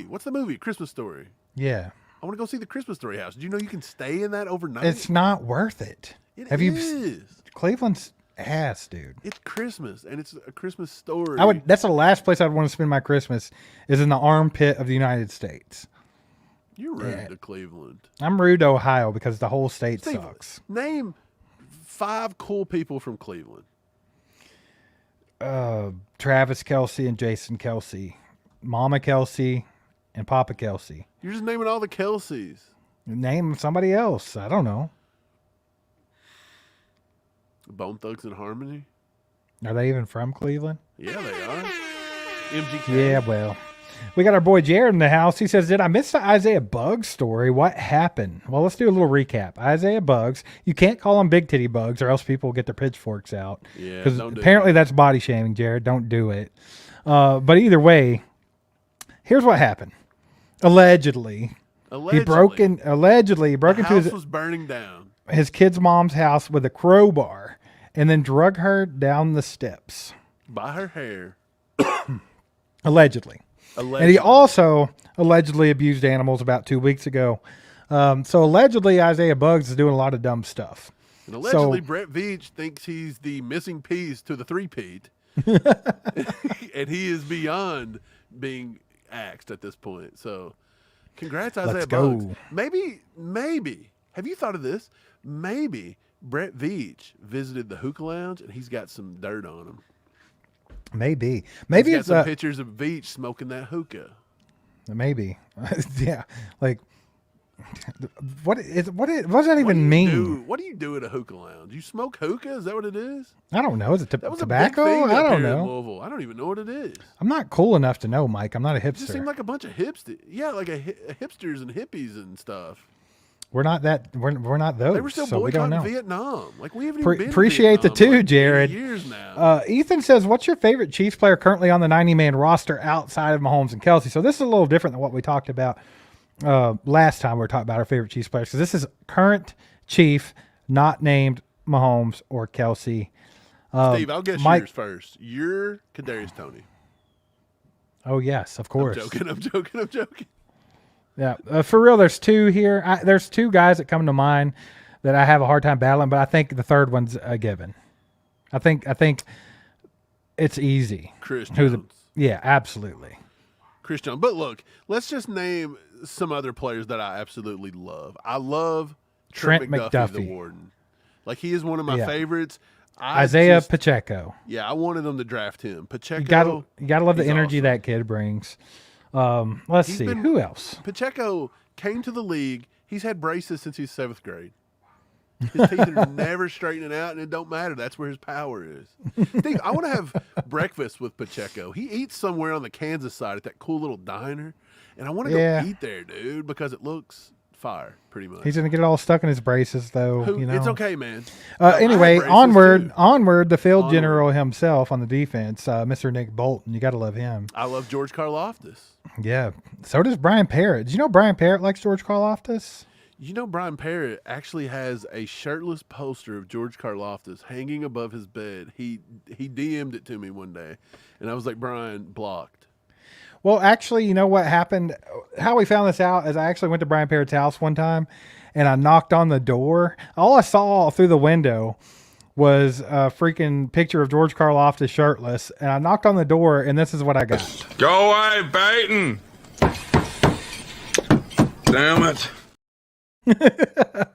[SPEAKER 3] What's the movie? Christmas Story.
[SPEAKER 2] Yeah.
[SPEAKER 3] I want to go see the Christmas Story house. Do you know you can stay in that overnight?
[SPEAKER 2] It's not worth it.
[SPEAKER 3] It
[SPEAKER 2] Have you
[SPEAKER 3] is.
[SPEAKER 2] Cleveland's ass, dude.
[SPEAKER 3] It's Christmas, and it's a Christmas story.
[SPEAKER 2] That's the last place I'd want to spend my Christmas is in the armpit of the United States.
[SPEAKER 3] You're rude to Cleveland.
[SPEAKER 2] I'm rude to Ohio because the whole state
[SPEAKER 3] Steve,
[SPEAKER 2] sucks.
[SPEAKER 3] Name 5 cool people from Cleveland.
[SPEAKER 2] Travis Kelce and Jason Kelce, Mama Kelce and Papa Kelce.
[SPEAKER 3] You're just naming all the Kelseys.
[SPEAKER 2] Name somebody else. I don't know.
[SPEAKER 3] Bone Thugs and Harmony.
[SPEAKER 2] Are they even from Cleveland?
[SPEAKER 3] Yeah, they are. MGK.
[SPEAKER 2] Yeah, well. We got our boy Jared in the house. He says, did I miss the Isaiah Buggs story? What happened? Well, let's do a little recap. Isaiah Buggs. You can't call him big titty bugs or else people will get their pitchforks out.
[SPEAKER 3] Yeah,
[SPEAKER 2] Because
[SPEAKER 3] don't do
[SPEAKER 2] apparently that's body shaming, Jared. Don't do it. But either way, here's what happened. Allegedly, he broke into
[SPEAKER 3] the house
[SPEAKER 2] his
[SPEAKER 3] was burning down.
[SPEAKER 2] kid's mom's house with a crowbar and then drug her down the steps.
[SPEAKER 3] By her hair.
[SPEAKER 2] Allegedly.
[SPEAKER 3] Allegedly.
[SPEAKER 2] And he also allegedly abused animals about 2 weeks ago. So allegedly Isaiah Buggs is doing a lot of dumb stuff.
[SPEAKER 3] And allegedly, Brett Veach thinks he's the missing piece to the three-peat. And he is beyond being axed at this point. So, congrats, Isaiah
[SPEAKER 2] Let's go.
[SPEAKER 3] Buggs. Maybe, have you thought of this? Maybe Brett Veach visited the hookah lounge and he's got some dirt on him.
[SPEAKER 2] Maybe
[SPEAKER 3] He's got
[SPEAKER 2] it's
[SPEAKER 3] some pictures of Veach smoking that hookah.
[SPEAKER 2] maybe. Yeah. Like what does that even mean?
[SPEAKER 3] What do you do at a hookah lounge? You smoke hookah? Is that what it is?
[SPEAKER 2] I don't know. Is it
[SPEAKER 3] That was
[SPEAKER 2] tobacco?
[SPEAKER 3] a big thing
[SPEAKER 2] I
[SPEAKER 3] up
[SPEAKER 2] don't
[SPEAKER 3] here in
[SPEAKER 2] know.
[SPEAKER 3] Louisville. I don't even know what it is.
[SPEAKER 2] I'm not cool enough to know, Mike. I'm not a
[SPEAKER 3] It just seemed
[SPEAKER 2] hipster.
[SPEAKER 3] like a bunch of hipsters. Yeah, like hipsters and hippies and stuff.
[SPEAKER 2] We're not that. We're not those.
[SPEAKER 3] They were still
[SPEAKER 2] so we don't
[SPEAKER 3] boycotting
[SPEAKER 2] know.
[SPEAKER 3] Vietnam. Like we haven't even been to
[SPEAKER 2] Appreciate the
[SPEAKER 3] Vietnam in
[SPEAKER 2] two,
[SPEAKER 3] like
[SPEAKER 2] Jared.
[SPEAKER 3] 80 years now.
[SPEAKER 2] Ethan says, "What's your favorite Chiefs player currently on the 90-man roster outside of Mahomes and Kelce?" So this is a little different than what we talked about last time. We were talking about our favorite Chiefs players because this is current Chief, not named Mahomes or Kelce.
[SPEAKER 3] Steve, I'll guess
[SPEAKER 2] Mike-
[SPEAKER 3] yours first. You're Kadarius Toney.
[SPEAKER 2] Oh yes, of course.
[SPEAKER 3] I'm joking.
[SPEAKER 2] Yeah, for real. There's two here. There's two guys that come to mind that I have a hard time battling, but I think the third one's a given. I think it's easy.
[SPEAKER 3] Chris
[SPEAKER 2] Who's
[SPEAKER 3] Jones.
[SPEAKER 2] yeah, absolutely.
[SPEAKER 3] Chris Jones. But look, let's just name some other players that I absolutely love. I love Trent McDuffie, the Warden. Like, he is one of my favorites.
[SPEAKER 2] Isaiah Pacheco.
[SPEAKER 3] Yeah, I wanted them to draft him. Pacheco.
[SPEAKER 2] You gotta love the energy that kid brings. Let's see. Who else?
[SPEAKER 3] Pacheco came to the league. He's had braces since he's 7th grade. His teeth are never straightening out, and it don't matter. That's where his power is. Steve, I want to have breakfast with Pacheco. He eats somewhere on the Kansas side at that cool little diner, and I want to go eat there, dude, because it looks fire, pretty much.
[SPEAKER 2] He's going to get it all stuck in his braces, though.
[SPEAKER 3] It's okay, man.
[SPEAKER 2] Anyway, onward, the field general himself on the defense, Mr. Nick Bolton. You got to love him.
[SPEAKER 3] I love George Karlaftis.
[SPEAKER 2] Yeah, so does Brian Parrott. Did you know Brian Parrott likes George Karlaftis?
[SPEAKER 3] You know, Brian Parrott actually has a shirtless poster of George Karlaftis hanging above his bed. He DM'd it to me one day, and I was like, Brian, blocked.
[SPEAKER 2] Well, actually, you know what happened? How we found this out is I actually went to Brian Parrott's house one time, and I knocked on the door. All I saw through the window was a freaking picture of George Karlaftis shirtless, and I knocked on the door, and this is what I got.
[SPEAKER 1] Go away, Baton! Damn it.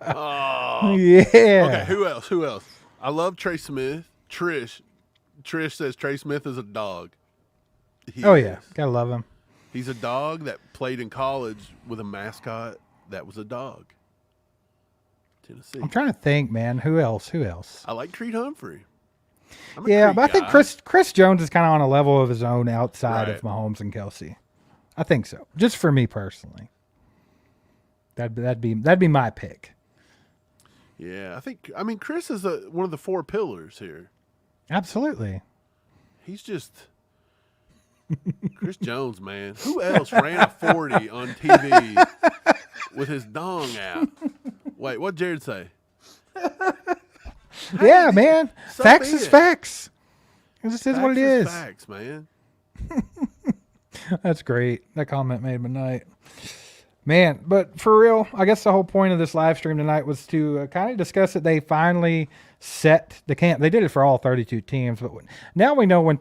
[SPEAKER 3] Oh.
[SPEAKER 2] Yeah.
[SPEAKER 3] Okay, who else? I love Trey Smith. Trish says Trey Smith is a dog.
[SPEAKER 2] Yeah, gotta love him.
[SPEAKER 3] He's a dog that played in college with a mascot that was a dog. Tennessee.
[SPEAKER 2] I'm trying to think, man. Who else?
[SPEAKER 3] I like Creed Humphrey.
[SPEAKER 2] But I think Chris Jones is kind of on a level of his own outside of Mahomes and Kelsey. I think so. Just for me personally. That'd be my pick.
[SPEAKER 3] Yeah, I mean Chris is one of the 4 pillars here.
[SPEAKER 2] Absolutely.
[SPEAKER 3] He's just Chris Jones, man. Who else ran a 40 on TV with his dong out? Wait, what'd Jared say?
[SPEAKER 2] Yeah, man. Facts is facts. It just is what it is.
[SPEAKER 3] Facts, man.
[SPEAKER 2] That's great. That comment made my night. Man, but for real, I guess the whole point of this live stream tonight was to kind of discuss that they finally set the camp. They did it for all 32 teams, but now we know when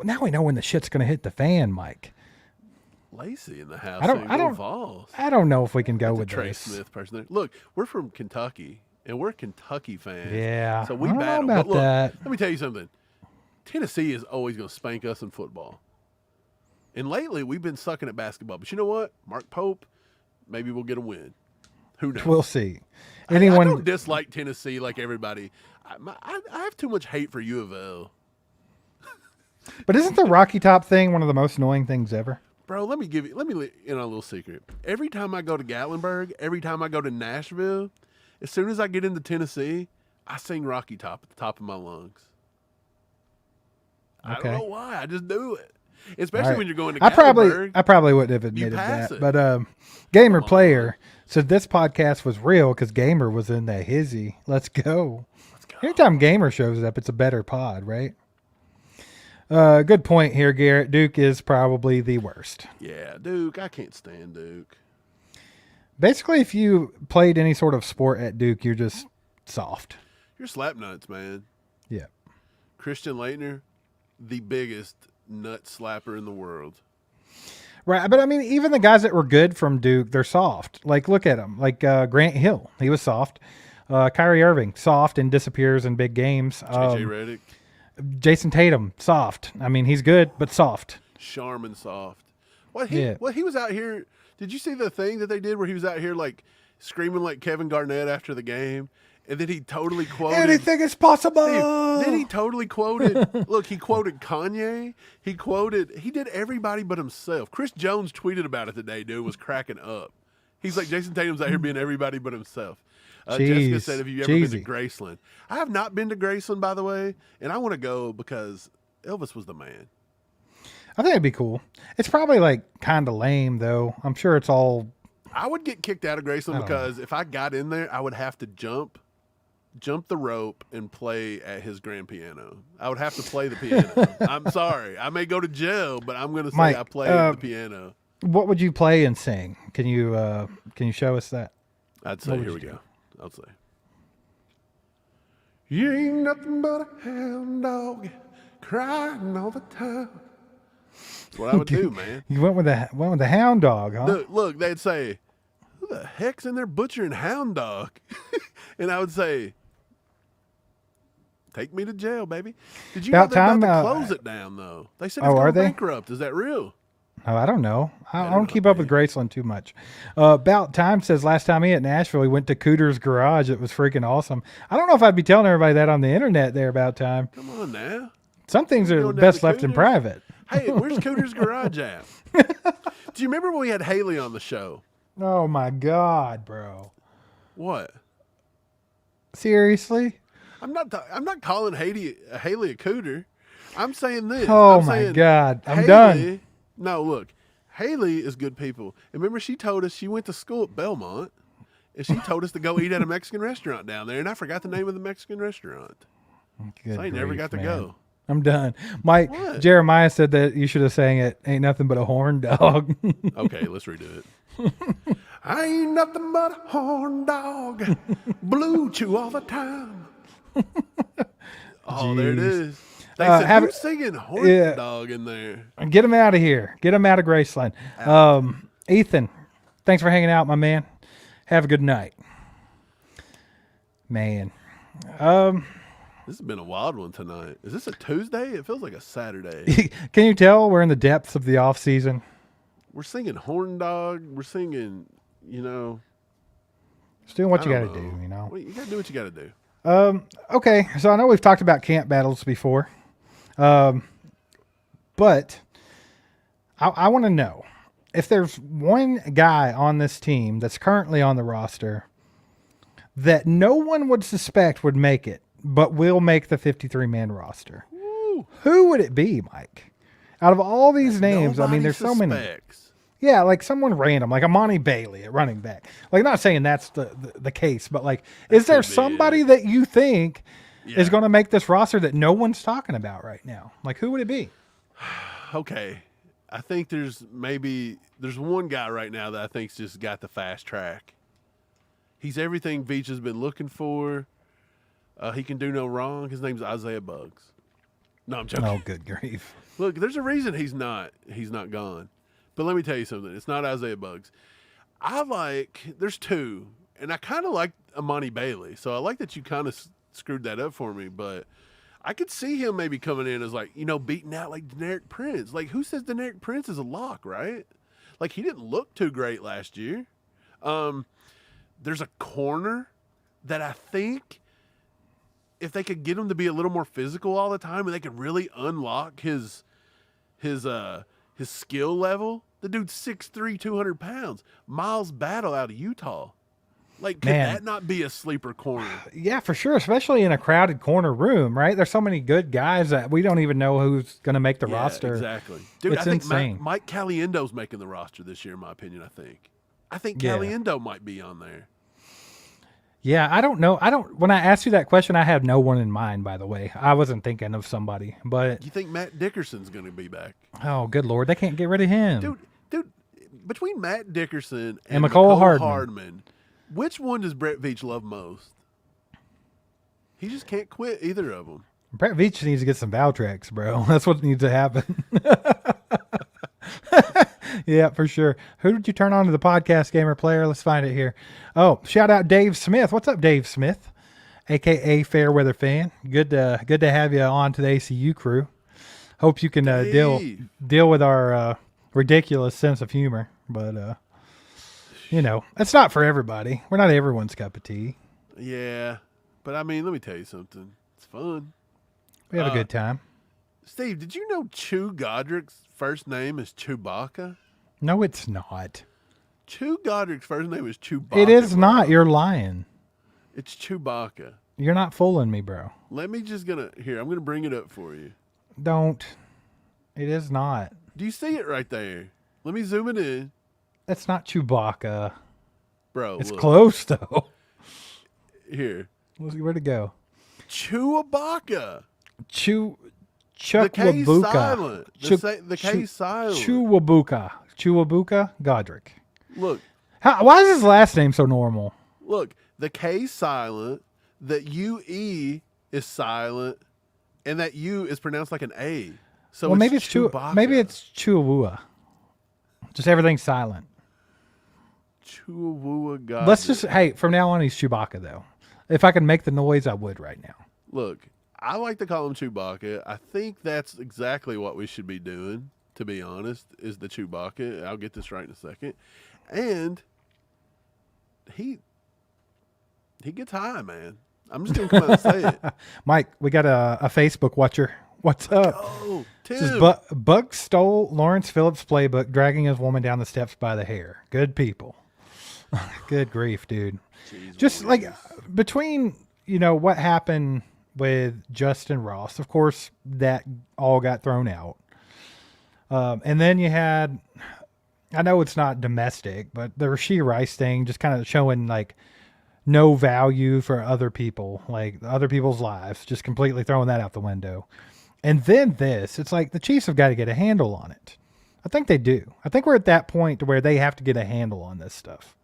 [SPEAKER 2] now we know when the shit's going to hit the fan, Mike.
[SPEAKER 3] Lacey in the house.
[SPEAKER 2] I don't know if we can go with
[SPEAKER 3] Trey
[SPEAKER 2] this.
[SPEAKER 3] Smith person. Look, we're from Kentucky, and we're Kentucky fans.
[SPEAKER 2] Yeah,
[SPEAKER 3] so we
[SPEAKER 2] I don't
[SPEAKER 3] battle.
[SPEAKER 2] know about
[SPEAKER 3] but look,
[SPEAKER 2] that.
[SPEAKER 3] Let me tell you something. Tennessee is always going to spank us in football. And lately, we've been sucking at basketball. But you know what? Mark Pope, maybe we'll get a win. Who knows?
[SPEAKER 2] We'll see.
[SPEAKER 3] I don't dislike Tennessee like everybody. I have too much hate for U of L.
[SPEAKER 2] But isn't the Rocky Top thing one of the most annoying things ever?
[SPEAKER 3] Bro, let me in on a little secret. Every time I go to Gatlinburg, every time I go to Nashville, as soon as I get into Tennessee, I sing Rocky Top at the top of my lungs. Okay. I don't know why. I just do it. Especially when you're going to Gatlinburg.
[SPEAKER 2] I probably wouldn't have admitted that. But Gamer Player said this podcast was real because Gamer was in that hizzy. Let's go. Anytime Gamer shows up, it's a better pod, right? Good point here, Garrett. Duke is probably the worst.
[SPEAKER 3] Yeah, Duke. I can't stand Duke.
[SPEAKER 2] Basically, if you played any sort of sport at Duke, you're just soft.
[SPEAKER 3] You're slap nuts, man.
[SPEAKER 2] Yeah.
[SPEAKER 3] Christian Laettner, the biggest nut slapper in the world.
[SPEAKER 2] Right, but I mean, even the guys that were good from Duke, they're soft. Like, look at them. Like Grant Hill, he was soft. Kyrie Irving, soft and disappears in big games.
[SPEAKER 3] JJ Redick.
[SPEAKER 2] Jason Tatum, soft. I mean, he's good, but soft.
[SPEAKER 3] Sharman, soft. He was out here. Did you see the thing that they did where he was out here like screaming like Kevin Garnett after the game? And then he totally quoted...
[SPEAKER 2] Anything is possible!
[SPEAKER 3] Steve, then he totally quoted... Look, he quoted Kanye. He did everybody but himself. Chris Jones tweeted about it today, dude, was cracking up. He's like, Jason Tatum's out here being everybody but himself. Jessica said, have you ever been to Graceland? I have not been to Graceland, by the way, and I want to go because Elvis was the man.
[SPEAKER 2] I think it'd be cool. It's probably like kind of lame, though. I'm sure it's all...
[SPEAKER 3] I would get kicked out of Graceland because if I got in there, I would have to jump the rope and play at his grand piano. I would have to play the piano. I'm sorry. I may go to jail, but I'm going to say I play the piano.
[SPEAKER 2] What would you play and sing? Can you show us that?
[SPEAKER 3] I'd say, here we go. I'll say. You ain't nothing but a hound dog crying all the time. That's what I would do, man.
[SPEAKER 2] You went with the hound dog, huh?
[SPEAKER 3] Look, they'd say, "Who the heck's in there butchering hound dog?" And I would say, "Take me to jail, baby." Did you know they're about to close it down, though? They said it's going bankrupt. Is that real?
[SPEAKER 2] Oh, I don't know. I don't keep up with Graceland too much. About Time says last time he at Nashville, he went to Cooter's Garage. It was freaking awesome. I don't know if I'd be telling everybody that on the internet there about Time.
[SPEAKER 3] Come on now.
[SPEAKER 2] Some things are best left in private.
[SPEAKER 3] Hey, where's Cooter's Garage at? Do you remember when we had Haley on the show?
[SPEAKER 2] Oh, my God, bro.
[SPEAKER 3] What?
[SPEAKER 2] Seriously?
[SPEAKER 3] I'm not calling Haley a Cooter. I'm saying this.
[SPEAKER 2] Oh, my God. I'm done.
[SPEAKER 3] No, look, Haley is good people. And remember, she told us she went to school at Belmont, and she told us to go eat at a Mexican restaurant down there, and I forgot the name of the Mexican restaurant. So I never got to go.
[SPEAKER 2] I'm done. Mike, Jeremiah said that you should have sang it, Ain't Nothing But a Horn Dog.
[SPEAKER 3] Okay, let's redo it. I ain't nothing but a horn dog, blue chew all the time. Oh, there it is. They said, who's singing horn dog in there?
[SPEAKER 2] Get him out of here. Get him out of Graceland. Ethan, thanks for hanging out, my man. Have a good night. Man.
[SPEAKER 3] This has been a wild one tonight. Is this a Tuesday? It feels like a Saturday.
[SPEAKER 2] Can you tell we're in the depths of the off season?
[SPEAKER 3] We're singing horn dog. We're singing,
[SPEAKER 2] Just doing what you got to do, you know.
[SPEAKER 3] You got to do what you got to do.
[SPEAKER 2] Okay, so I know we've talked about camp battles before. But I want to know if there's one guy on this team that's currently on the roster that no one would suspect would make it, but will make the 53-man roster.
[SPEAKER 3] Woo.
[SPEAKER 2] Who would it be, Mike? Out of all these names, I mean, there's so many. Yeah, like someone random, like Amani Bailey at running back. Like, not saying that's the case, but like, is there somebody that you think is going to make this roster that no one's talking about right now? Like, who would it be?
[SPEAKER 3] Okay. I think there's one guy right now that I think's just got the fast track. He's everything Veach has been looking for. He can do no wrong. His name's Isaiah Buggs. No, I'm joking.
[SPEAKER 2] Oh, good grief.
[SPEAKER 3] Look, there's a reason he's not gone. But let me tell you something. It's not Isaiah Buggs. There's two, and I kind of like Amani Bailey. So I like that you kind of screwed that up for me, but I could see him maybe coming in as beating out like Deneric Prince. Like, who says Deneric Prince is a lock, right? Like, he didn't look too great last year. There's a corner that I think if they could get him to be a little more physical all the time and they could really unlock his skill level. The dude's 6'3", 200 pounds. Miles Battle out of Utah. Like, could that not be a sleeper corner?
[SPEAKER 2] Yeah, for sure, especially in a crowded corner room, right? There's so many good guys that we don't even know who's going to make the roster.
[SPEAKER 3] Exactly. Dude,
[SPEAKER 2] it's insane.
[SPEAKER 3] Mike Caliendo's making the roster this year, in my opinion, I think Caliendo might be on there.
[SPEAKER 2] Yeah, I don't know. When I asked you that question, I had no one in mind, by the way. I wasn't thinking of somebody, but
[SPEAKER 3] you think Matt Dickerson's going to be back?
[SPEAKER 2] Oh, good Lord. They can't get rid of him.
[SPEAKER 3] Dude, between Matt Dickerson
[SPEAKER 2] and McCole
[SPEAKER 3] Hardman, which one does Brett Veach love most? He just can't quit either of them.
[SPEAKER 2] Brett Veach needs to get some Valtrex, bro. That's what needs to happen. Yeah, for sure. Who did you turn on to the podcast, Gamer Player? Let's find it here. Oh, shout out Dave Smith. What's up, Dave Smith? AKA Fairweather Fan. Good to have you on to the ACU crew. Hope you can deal with our ridiculous sense of humor, but it's not for everybody. We're not everyone's cup of tea.
[SPEAKER 3] Yeah, but I mean, let me tell you something. It's fun.
[SPEAKER 2] We have a good time.
[SPEAKER 3] Steve, did you know Chew Godrick's first name is Chewbacca?
[SPEAKER 2] No, it's not.
[SPEAKER 3] Chew Godrick's first name is Chewbacca.
[SPEAKER 2] It is not. You're lying.
[SPEAKER 3] It's Chewbacca.
[SPEAKER 2] You're not fooling me, bro.
[SPEAKER 3] I'm going to bring it up for you.
[SPEAKER 2] Don't. It is not.
[SPEAKER 3] Do you see it right there? Let me zoom it in.
[SPEAKER 2] That's not Chewbacca.
[SPEAKER 3] Bro,
[SPEAKER 2] it's close, though.
[SPEAKER 3] Here.
[SPEAKER 2] Where'd it go?
[SPEAKER 3] Chewbacca.
[SPEAKER 2] Chuckwabuka.
[SPEAKER 3] The K silent. The K silent.
[SPEAKER 2] Chewabunga Godrick.
[SPEAKER 3] Look.
[SPEAKER 2] Why is his last name so normal?
[SPEAKER 3] Look, the K silent, the UE is silent, and that U is pronounced like an A. So
[SPEAKER 2] well, maybe it's
[SPEAKER 3] Chewbacca.
[SPEAKER 2] maybe it's Chihuahua. Just everything's silent.
[SPEAKER 3] Chihuahua God.
[SPEAKER 2] Let's just from now on he's Chewbacca though. If I could make the noise, I would right now.
[SPEAKER 3] Look, I like to call him Chewbacca. I think that's exactly what we should be doing, to be honest, is the Chewbacca. I'll get this right in a second. And he gets high, man. I'm just going to come out and say it.
[SPEAKER 2] Mike, we got a Facebook watcher. What's up?
[SPEAKER 3] Oh, Tim.
[SPEAKER 2] This is Buck stole Lawrence Phillips' playbook, dragging his woman down the steps by the hair. Good people. Good grief, dude.
[SPEAKER 3] Jeez,
[SPEAKER 2] Just like between, what happened with Justin Ross, of course, that all got thrown out. And then you had, I know it's not domestic, but the Rashee Rice thing just kind of showing like no value for other people, like other people's lives, just completely throwing that out the window. And then it's like the Chiefs have got to get a handle on it. I think they do. I think we're at that point to where they have to get a handle on this stuff.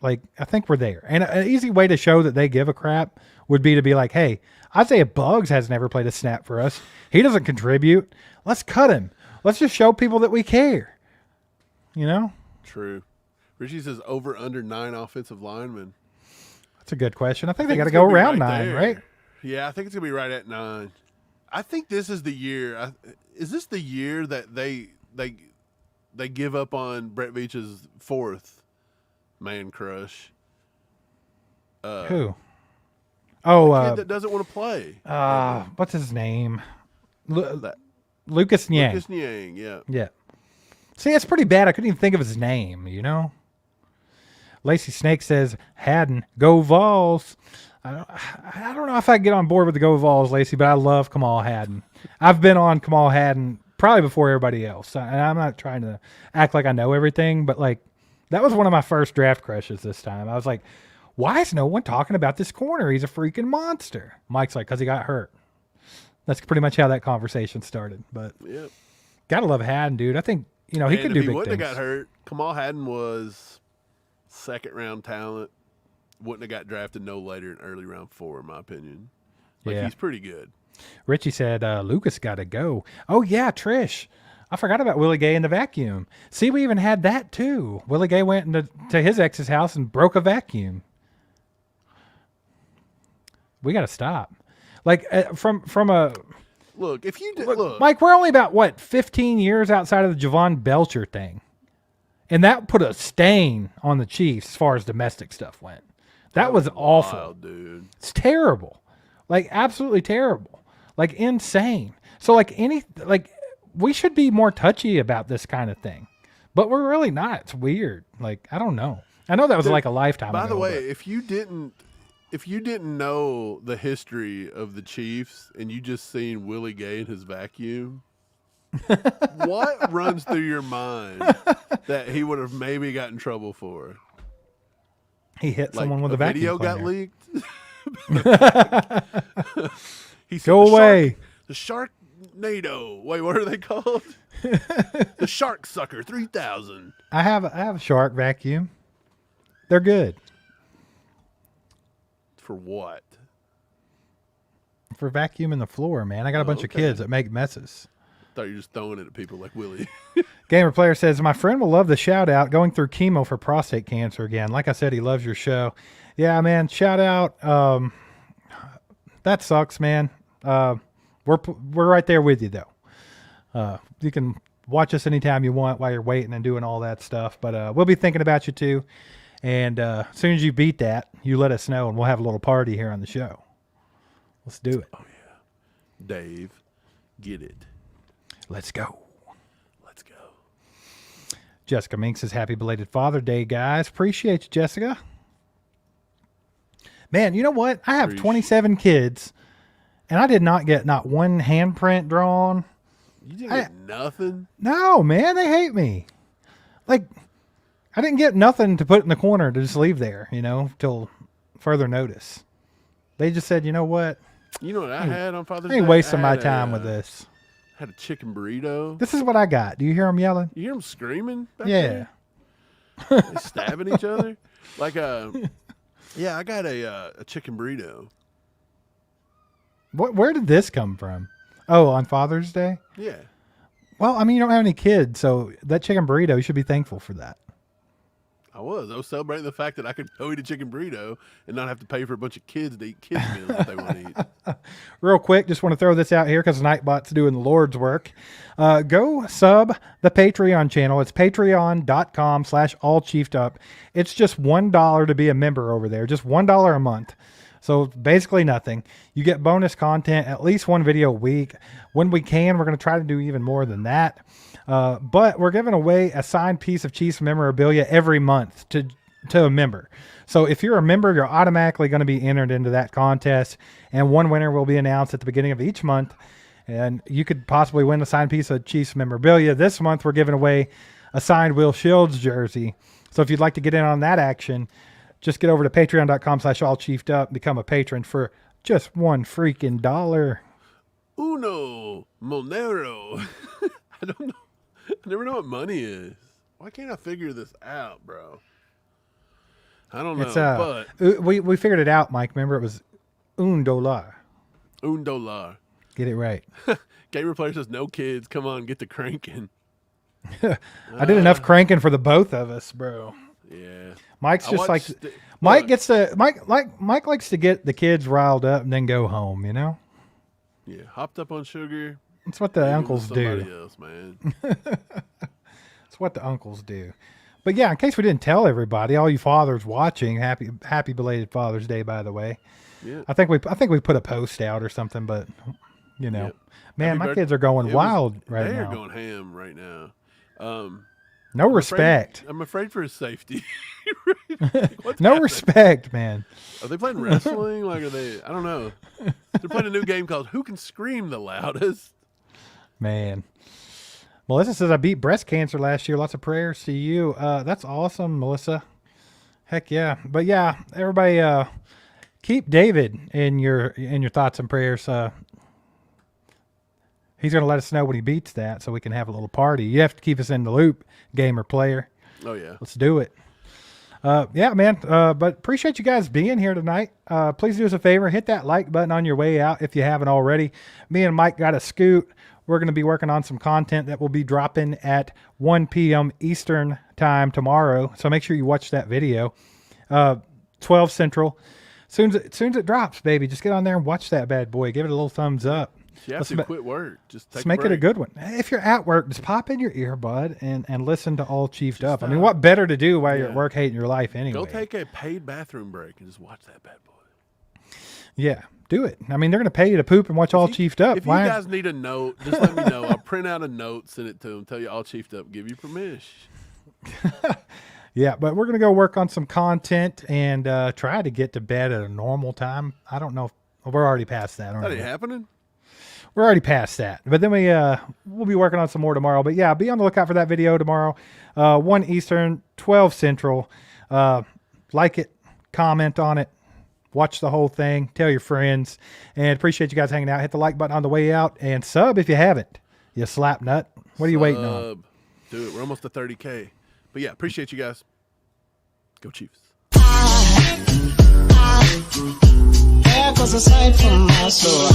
[SPEAKER 2] Like I think we're there. And an easy way to show that they give a crap would be to be like, hey, Isaiah Buggs has never played a snap for us. He doesn't contribute. Let's cut him. Let's just show people that we care.
[SPEAKER 3] True. Richie says over under 9 offensive linemen.
[SPEAKER 2] That's a good question. I think they got to go around 9, right?
[SPEAKER 3] Yeah, I think it's going to be right at 9. I think this is the year. Is this the year that they give up on Brett Veach's 4th man crush?
[SPEAKER 2] Who? Oh,
[SPEAKER 3] kid that doesn't want to play.
[SPEAKER 2] What's his name?
[SPEAKER 3] Lucas
[SPEAKER 2] Niang.
[SPEAKER 3] Lucas Niang, yeah.
[SPEAKER 2] Yeah. See, it's pretty bad. I couldn't even think of his name, Lacey Snake says, Haddon, go Vols. I don't know if I can get on board with the go Vols, Lacey, but I love Kamal Haddon. I've been on Kamal Haddon probably before everybody else. And I'm not trying to act like I know everything, but like that was one of my first draft crushes this time. I was like, why is no one talking about this corner? He's a freaking monster. Mike's like, because he got hurt. That's pretty much how that conversation started. But
[SPEAKER 3] yep.
[SPEAKER 2] Gotta love Haddon, dude. I think, he could do big things. If he
[SPEAKER 3] wouldn't have got hurt, Kamal Haddon was second-round talent. Wouldn't have got drafted no later than early round 4, in my opinion. He's pretty good. Richie
[SPEAKER 2] said, Lucas got to go. Oh, yeah, Trish. I forgot about Willie Gay in the vacuum. See, we even had that, too. Willie Gay went to his ex's house and broke a vacuum. We got to stop. Like, from a...
[SPEAKER 3] Look, if you... Look,
[SPEAKER 2] Mike, we're only about, 15 years outside of the Javon Belcher thing. And that put a stain on the Chiefs as far as domestic stuff went. That was awful.
[SPEAKER 3] Wild, dude.
[SPEAKER 2] It's terrible. Like, absolutely terrible. Like, insane. So, we should be more touchy about this kind of thing. But we're really not. It's weird. Like, I don't know. I know that was like a lifetime ago.
[SPEAKER 3] By the way, if you didn't know the history of the Chiefs and you just seen Willie Gay in his vacuum, what runs through your mind that he would have maybe got in trouble for?
[SPEAKER 2] He hit someone with a vacuum
[SPEAKER 3] cleaner. Video got leaked. He said,
[SPEAKER 2] Go away.
[SPEAKER 3] The Sharknado. Wait, what are they called? The Shark Sucker 3000.
[SPEAKER 2] I have a Shark vacuum. They're good.
[SPEAKER 3] For what?
[SPEAKER 2] For vacuuming the floor, man. I got a bunch of kids that make messes.
[SPEAKER 3] Thought you were just throwing it at people like Willie.
[SPEAKER 2] Gamer Player says, my friend will love the shout out going through chemo for prostate cancer again. Like I said, he loves your show. Yeah, man. Shout out. That sucks, man. We're right there with you though. You can watch us anytime you want while you're waiting and doing all that stuff, but we'll be thinking about you too. And as soon as you beat that, you let us know and we'll have a little party here on the show. Let's do it.
[SPEAKER 3] Oh yeah. Dave, get it.
[SPEAKER 2] Let's go.
[SPEAKER 3] Let's go.
[SPEAKER 2] Jessica Mink says, happy belated Father Day, guys. Appreciate you, Jessica. Man, you know what? I have 27 kids, and I did not get not one handprint drawn.
[SPEAKER 3] You didn't get nothing?
[SPEAKER 2] No, man. They hate me. Like, I didn't get nothing to put in the corner to just leave there, till further notice. They just said, you know what?
[SPEAKER 3] You know what I had on Father's Day?
[SPEAKER 2] I ain't wasting my time with this.
[SPEAKER 3] Had a chicken burrito.
[SPEAKER 2] This is what I got. Do you hear them yelling?
[SPEAKER 3] You hear them screaming back
[SPEAKER 2] there?
[SPEAKER 3] They stabbing each other? Yeah, I got a chicken burrito.
[SPEAKER 2] Where did this come from? Oh, on Father's Day?
[SPEAKER 3] Yeah.
[SPEAKER 2] Well, I mean, you don't have any kids, so that chicken burrito, you should be thankful for that.
[SPEAKER 3] I was celebrating the fact that I could go eat a chicken burrito and not have to pay for a bunch of kids to eat kids meals if they want to eat.
[SPEAKER 2] Real quick, just want to throw this out here because Nightbot's doing the Lord's work. Go sub the Patreon channel. It's patreon.com/allchieftUp. It's just $1 to be a member over there. Just $1 a month. So basically nothing. You get bonus content, at least one video a week. When we can, we're going to try to do even more than that. But we're giving away a signed piece of Chiefs memorabilia every month to a member. So if you're a member, you're automatically going to be entered into that contest. And one winner will be announced at the beginning of each month. And you could possibly win a signed piece of Chiefs memorabilia. This month, we're giving away a signed Will Shields jersey. So if you'd like to get in on that action, just get over to patreon.com/allchieftUp, become a patron for just $1 freaking dollar.
[SPEAKER 3] Uno Monero. I don't know. I never know what money is. Why can't I figure this out, bro? I don't know.
[SPEAKER 2] It's,
[SPEAKER 3] but
[SPEAKER 2] we figured it out, Mike. Remember, it was $1.
[SPEAKER 3] $1.
[SPEAKER 2] Get it right.
[SPEAKER 3] Gamer Player says, no kids. Come on, get to cranking.
[SPEAKER 2] I did enough cranking for the both of us, bro.
[SPEAKER 3] Yeah.
[SPEAKER 2] Mike's just like Mike gets to Mike likes to get the kids riled up and then go home, you know?
[SPEAKER 3] Yeah, hopped up on sugar.
[SPEAKER 2] That's what the uncles do.
[SPEAKER 3] Somebody else, man.
[SPEAKER 2] That's what the uncles do. But yeah, in case we didn't tell everybody, all you fathers watching, happy belated Father's Day, by the way.
[SPEAKER 3] Yeah.
[SPEAKER 2] I think we put a post out or something, but you know, man, my kids are going wild right now.
[SPEAKER 3] They're going ham right now.
[SPEAKER 2] No respect.
[SPEAKER 3] I'm afraid for his safety.
[SPEAKER 2] No respect, man.
[SPEAKER 3] Are they playing wrestling? Like, are they? I don't know. They're playing a new game called Who Can Scream the Loudest.
[SPEAKER 2] Man. Melissa says, I beat breast cancer last year. Lots of prayers to you. That's awesome, Melissa. Heck yeah. But yeah, everybody keep David in your thoughts and prayers. He's going to let us know when he beats that so we can have a little party. You have to keep us in the loop, gamer player.
[SPEAKER 3] Oh, yeah.
[SPEAKER 2] Let's do it. Yeah, man. But appreciate you guys being here tonight. Please do us a favor. Hit that like button on your way out if you haven't already. Me and Mike got a scoot. We're going to be working on some content that will be dropping at 1 p.m. Eastern time tomorrow. So make sure you watch that video. 12 Central. Soon as it drops, baby, just get on there and watch that bad boy. Give it a little thumbs up.
[SPEAKER 3] You have to quit work.
[SPEAKER 2] Let's make it a good one. If you're at work, just pop in your earbud and listen to All Chiefed Up. I mean, what better to do while you're at work hating your life anyway?
[SPEAKER 3] Go take a paid bathroom break and just watch that bad boy.
[SPEAKER 2] Yeah, do it. I mean, they're going to pay you to poop and watch All Chiefed Up.
[SPEAKER 3] If you guys need a note, just let me know. I'll print out a note, send it to them, tell you All Chiefed Up, give you permission.
[SPEAKER 2] Yeah, but we're going to go work on some content and try to get to bed at a normal time. I don't know if we're already past that.
[SPEAKER 3] That ain't happening.
[SPEAKER 2] We're already past that. But then we'll be working on some more tomorrow. But yeah, be on the lookout for that video tomorrow. 1 Eastern, 12 Central. Like it, comment on it, watch the whole thing, tell your friends. And appreciate you guys hanging out. Hit the like button on the way out and sub if you haven't. You slap nut. What are you waiting on?
[SPEAKER 3] Do it. We're almost to 30K. But yeah, appreciate you guys. Go Chiefs.
[SPEAKER 4] There goes a sight from my soul.